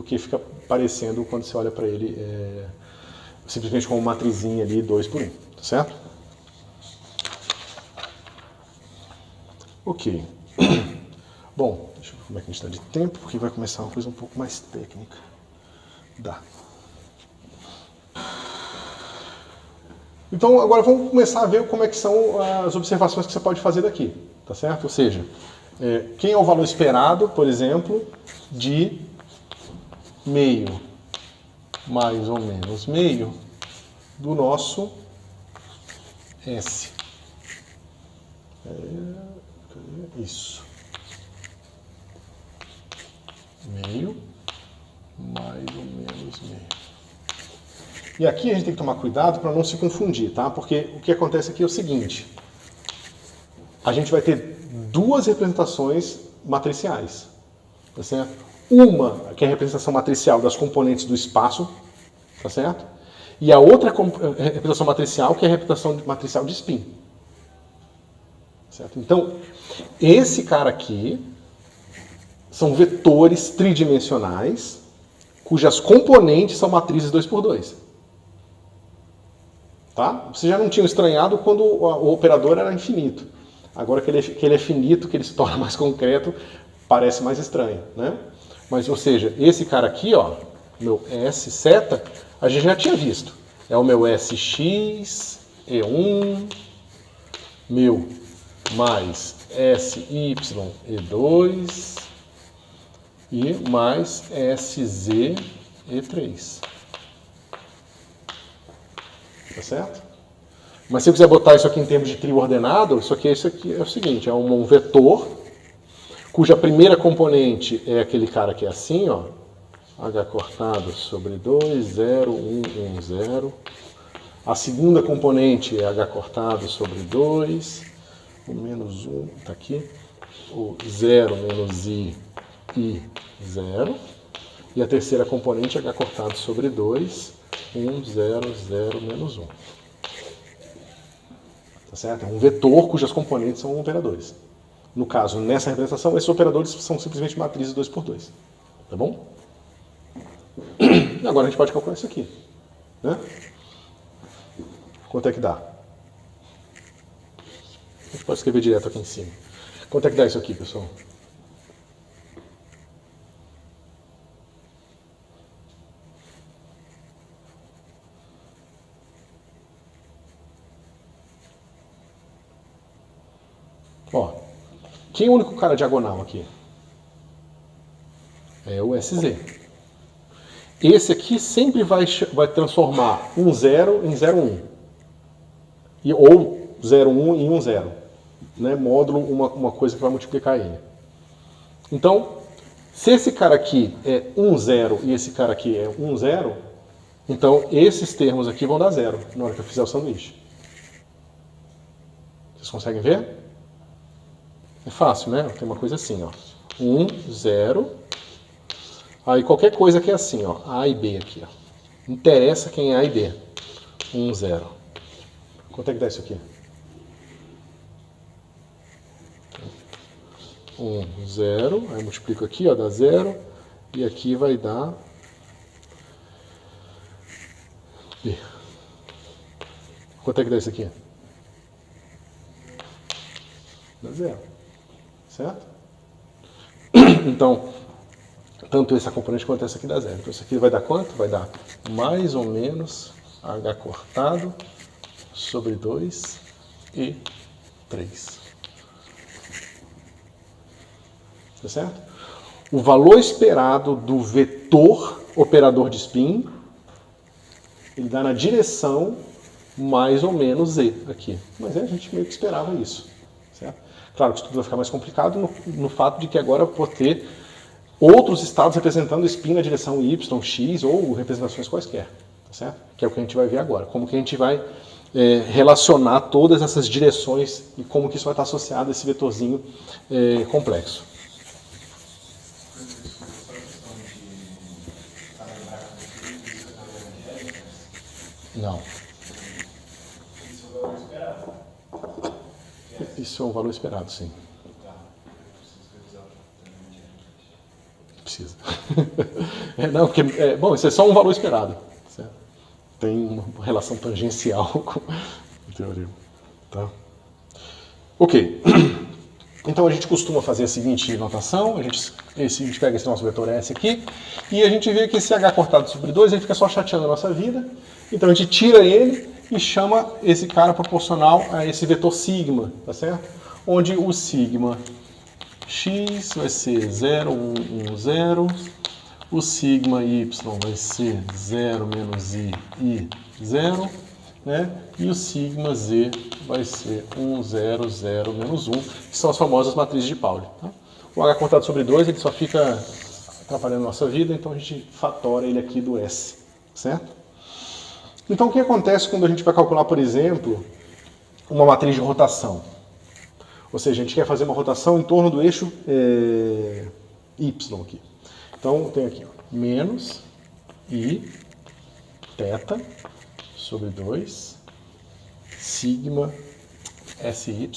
que fica parecendo quando você olha para ele simplesmente como uma matrizinha ali, 2 por 1. Tá certo? Ok. Bom, deixa eu ver como é que a gente está de tempo, porque vai começar uma coisa um pouco mais técnica. Dá. Então, agora vamos começar a ver como é que são as observações que você pode fazer daqui. Tá certo? Ou seja, quem é o valor esperado, por exemplo, de meio mais ou menos meio do nosso S. Isso. Meio mais ou menos meio. E aqui a gente tem que tomar cuidado para não se confundir, tá? Porque o que acontece aqui é o seguinte. A gente vai ter 2 representações matriciais. Tá certo? Uma, que é a representação matricial das componentes do espaço, tá certo? E a outra representação matricial, que é a representação matricial de spin. Certo? Então, esse cara aqui são vetores tridimensionais cujas componentes são matrizes 2×2. Tá? Vocês já não tinham estranhado quando o operador era infinito. Agora que ele é finito, que ele se torna mais concreto, parece mais estranho, né? Mas, ou seja, esse cara aqui, ó, meu S seta, a gente já tinha visto. É o meu SX, E1, meu mais SY, E2 e mais SZ, E3. Tá certo? Mas se eu quiser botar isso aqui em termos de trio ordenado, isso aqui é o seguinte, é um vetor cuja primeira componente é aquele cara que é assim, ó, H cortado sobre 2, 0, 1, 1, 0. A segunda componente é H cortado sobre 2, o menos 1 está aqui, o 0 menos I, 0. E a terceira componente é H cortado sobre 2, 1, 0, 0, menos 1. Tá certo? É um vetor cujas componentes são operadores. No caso, nessa representação, esses operadores são simplesmente matrizes 2×2. Tá bom? E agora a gente pode calcular isso aqui. Né? Quanto é que dá? A gente pode escrever direto aqui em cima. Quanto é que dá isso aqui, pessoal? Ó, quem é o único cara diagonal aqui? É o SZ. Esse aqui sempre vai transformar um 0 em 0, 1. Ou 0, 1 em 1, 0. Né? Módulo uma coisa que vai multiplicar ele. Então, se esse cara aqui é 1, 0 e esse cara aqui é 1, 0, então esses termos aqui vão dar 0 na hora que eu fizer o sanduíche. Vocês conseguem ver? É fácil, né? Tem uma coisa assim, ó. 1, 0. Aí qualquer coisa que é assim, ó. A e B aqui, ó. Não interessa quem é A e B. 1, 0. Quanto é que dá isso aqui? 1, 0. Aí eu multiplico aqui, ó. Dá 0. E aqui vai dar B. Quanto é que dá isso aqui? Dá 0. Certo? Então, tanto essa componente quanto essa aqui dá 0. Então, isso aqui vai dar quanto? Vai dar mais ou menos H cortado sobre 2 e 3. Tá certo? O valor esperado do vetor operador de spin, ele dá na direção mais ou menos Z aqui. Mas a gente meio que esperava isso. Certo? Claro que isso tudo vai ficar mais complicado no fato de que agora eu vou ter outros estados representando spin na direção Y, X ou representações quaisquer. Tá certo? Que é o que a gente vai ver agora. Como que a gente vai relacionar todas essas direções e como que isso vai estar associado a esse vetorzinho complexo. Não. Isso é um valor esperado, sim. Precisa. Não, porque, bom, isso é só um valor esperado. Certo? Tem uma relação tangencial com o teorema. Tá? Ok. Então a gente costuma fazer a seguinte notação. A gente pega esse nosso vetor S aqui e a gente vê que esse H cortado sobre 2 ele fica só chateando a nossa vida. Então a gente tira ele e chama esse cara proporcional a esse vetor sigma, tá certo? Onde o sigma x vai ser 0, 1, 1, 0. O sigma y vai ser 0 menos i, 0. Né? E o sigma z vai ser 1, 0, 0, menos 1, que são as famosas matrizes de Pauli. Tá? O H cortado sobre 2 ele só fica atrapalhando a nossa vida, então a gente fatora ele aqui do S. Certo? Então, o que acontece quando a gente vai calcular, por exemplo, uma matriz de rotação? Ou seja, a gente quer fazer uma rotação em torno do eixo Y aqui. Então, eu tenho aqui, ó, menos I θ sobre 2 sigma SY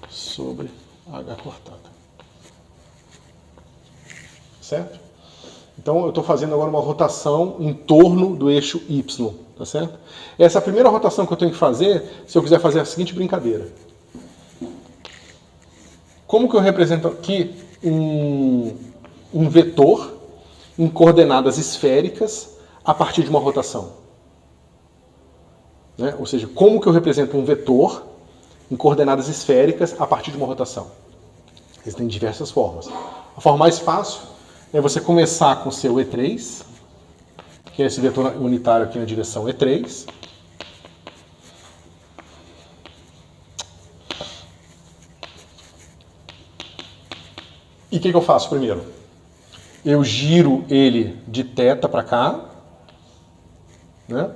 sobre H cortado. Certo? Então eu estou fazendo agora uma rotação em torno do eixo Y. tá certo? Essa é a primeira rotação que eu tenho que fazer se eu quiser fazer a seguinte brincadeira. Como que eu represento aqui um vetor em coordenadas esféricas a partir de uma rotação? Né? Ou seja, como que eu represento um vetor em coordenadas esféricas a partir de uma rotação? Existem diversas formas. A forma mais fácil é você começar com o seu E3, que é esse vetor unitário aqui na direção E3. E o que eu faço primeiro? Eu giro ele de θ para cá, né?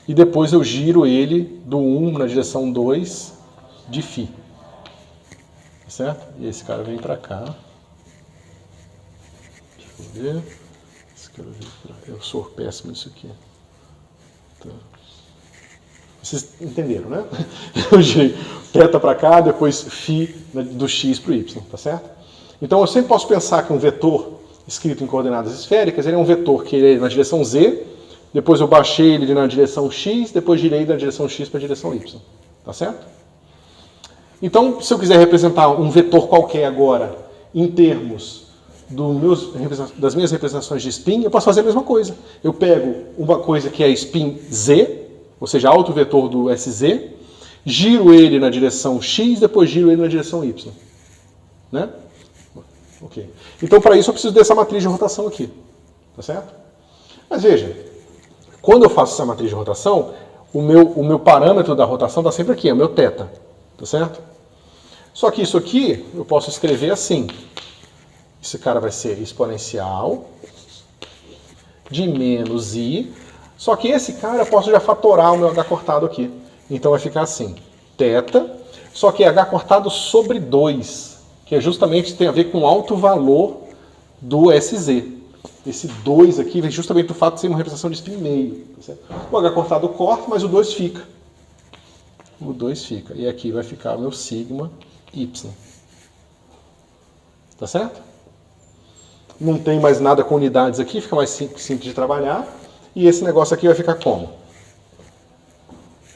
E depois eu giro ele do 1 na direção 2 de φ. Certo? E esse cara vem para cá. Deixa eu ver. Esse cara vem pra... Eu sou péssimo nisso aqui. Tá. Vocês entenderam, né? Eu girei θ para cá, depois φ do x para o y, tá certo? Então eu sempre posso pensar que um vetor escrito em coordenadas esféricas, ele é um vetor que ele é na direção z, depois eu baixei ele na direção x, depois girei da direção x para a direção y, tá certo? Então, se eu quiser representar um vetor qualquer agora em termos das minhas representações de spin, eu posso fazer a mesma coisa. Eu pego uma coisa que é spin z, ou seja, autovetor do SZ, giro ele na direção x, depois giro ele na direção y. Né? Ok. Então, para isso, eu preciso dessa matriz de rotação aqui. Tá certo? Mas veja, quando eu faço essa matriz de rotação, o meu parâmetro da rotação está sempre aqui, é o meu θ. Tá certo? Só que isso aqui, eu posso escrever assim. Esse cara vai ser exponencial de menos i. Só que esse cara eu posso já fatorar o meu h cortado aqui. Então vai ficar assim, θ, só que é h cortado sobre 2, que é justamente tem a ver com o alto valor do SZ. Esse 2 aqui vem justamente do fato de ser uma representação de spin meio. Tá certo? O h cortado corta, mas o 2 fica. O 2 fica. E aqui vai ficar o meu sigma y. Tá certo? Não tem mais nada com unidades aqui, fica mais simples de trabalhar. E esse negócio aqui vai ficar como?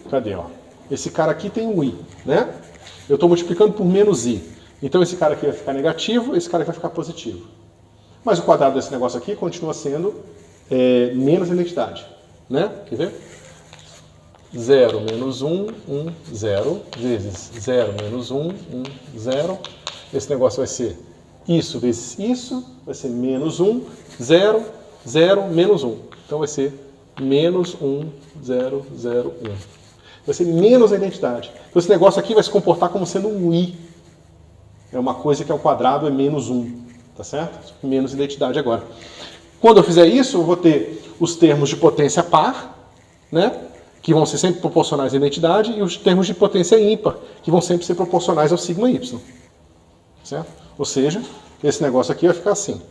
Cadê, ó? Esse cara aqui tem um i, né? Eu estou multiplicando por menos i. Então esse cara aqui vai ficar negativo, esse cara aqui vai ficar positivo. Mas o quadrado desse negócio aqui continua sendo menos a identidade, né? Quer ver? 0 menos 1, 1, 0, vezes 0 menos 1, 1, 0. Esse negócio vai ser isso vezes isso, vai ser menos 1, 0, 0, menos 1. Então vai ser menos 1, 0, 0, 1. Vai ser menos a identidade. Então esse negócio aqui vai se comportar como sendo um i. É uma coisa que ao quadrado é menos 1. Tá certo? Menos identidade agora. Quando eu fizer isso, eu vou ter os termos de potência par, né? Que vão ser sempre proporcionais à identidade, e os termos de potência ímpar, que vão sempre ser proporcionais ao sigma y. Certo? Ou seja, esse negócio aqui vai ficar assim.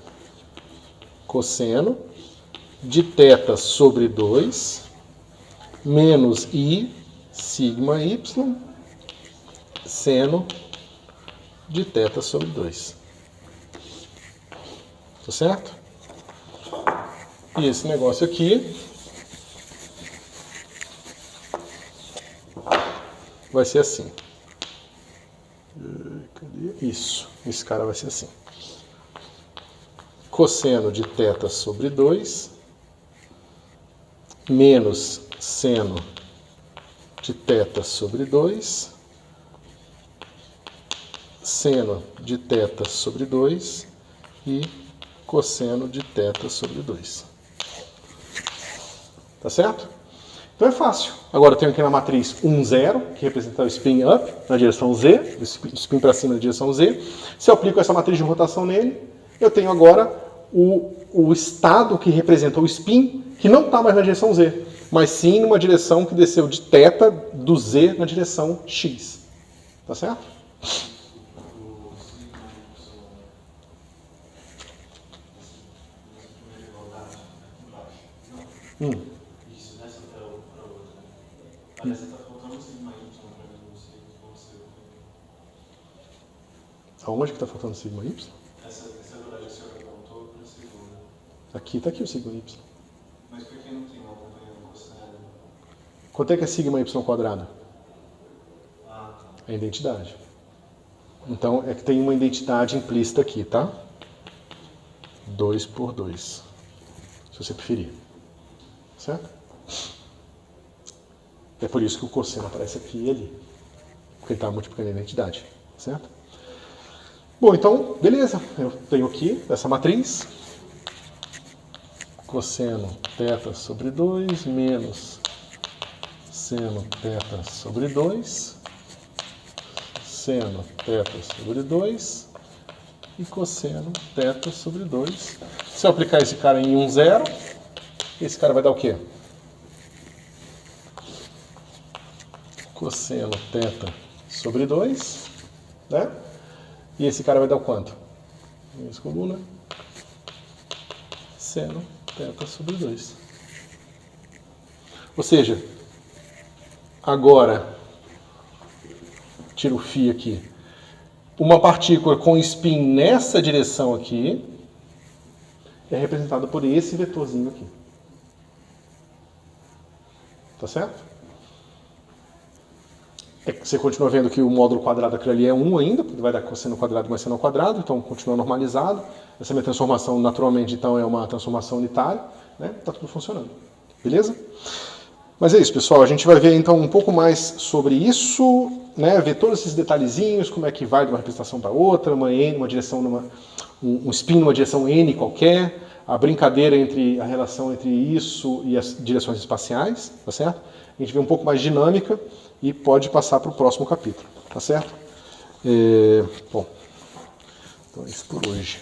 Cosseno de θ sobre 2 menos i sigma y seno de θ sobre 2. Tá certo? E esse negócio aqui vai ser assim. Cadê? Isso. Esse cara vai ser assim. Cosseno de θ sobre 2 menos seno de θ sobre 2 seno de θ sobre 2 e cosseno de θ sobre 2. Tá certo? Então é fácil. Agora eu tenho aqui na matriz 1, 0, que representa o spin up na direção z, o spin para cima na direção z. Se eu aplico essa matriz de rotação nele, eu tenho agora o estado que representa o spin, que não está mais na direção z, mas sim numa direção que desceu de θ do z na direção x. Tá certo? Isso, dessa para outra. Parece que está faltando um sigma y para mim, não sei como você. Aonde que está faltando sigma y? Essa verdade a senhora apontou para a segunda. Aqui está aqui o sigma y. Quanto é que é sigma y quadrado? Ah, tá. É a identidade. Então, é que tem uma identidade implícita aqui, tá? 2 por 2, se você preferir. Certo? É por isso que o cosseno aparece aqui e ali. Porque ele está multiplicando a identidade. Certo? Bom, então, beleza. Eu tenho aqui essa matriz. Cosseno θ sobre 2 menos seno θ sobre 2. Seno θ sobre 2 e cosseno θ sobre 2. Se eu aplicar esse cara em 1, 0, esse cara vai dar o quê? Cosseno θ sobre 2, né? E esse cara vai dar o quanto? Essa coluna. Seno θ sobre 2. Ou seja, agora, tiro o φ aqui, uma partícula com spin nessa direção aqui é representada por esse vetorzinho aqui. Tá certo? Você continua vendo que o módulo quadrado daquilo ali é 1 ainda, porque vai dar cosseno quadrado mais seno quadrado, então continua normalizado. Essa minha transformação, naturalmente, então, é uma transformação unitária, né? Tá tudo funcionando. Beleza? Mas é isso, pessoal. A gente vai ver, então, um pouco mais sobre isso, né? Ver todos esses detalhezinhos, como é que vai de uma representação para outra, uma direção, um spin numa direção N qualquer, a brincadeira entre a relação entre isso e as direções espaciais, tá certo? A gente vê um pouco mais dinâmica e pode passar para o próximo capítulo, tá certo? Bom, então é isso por hoje.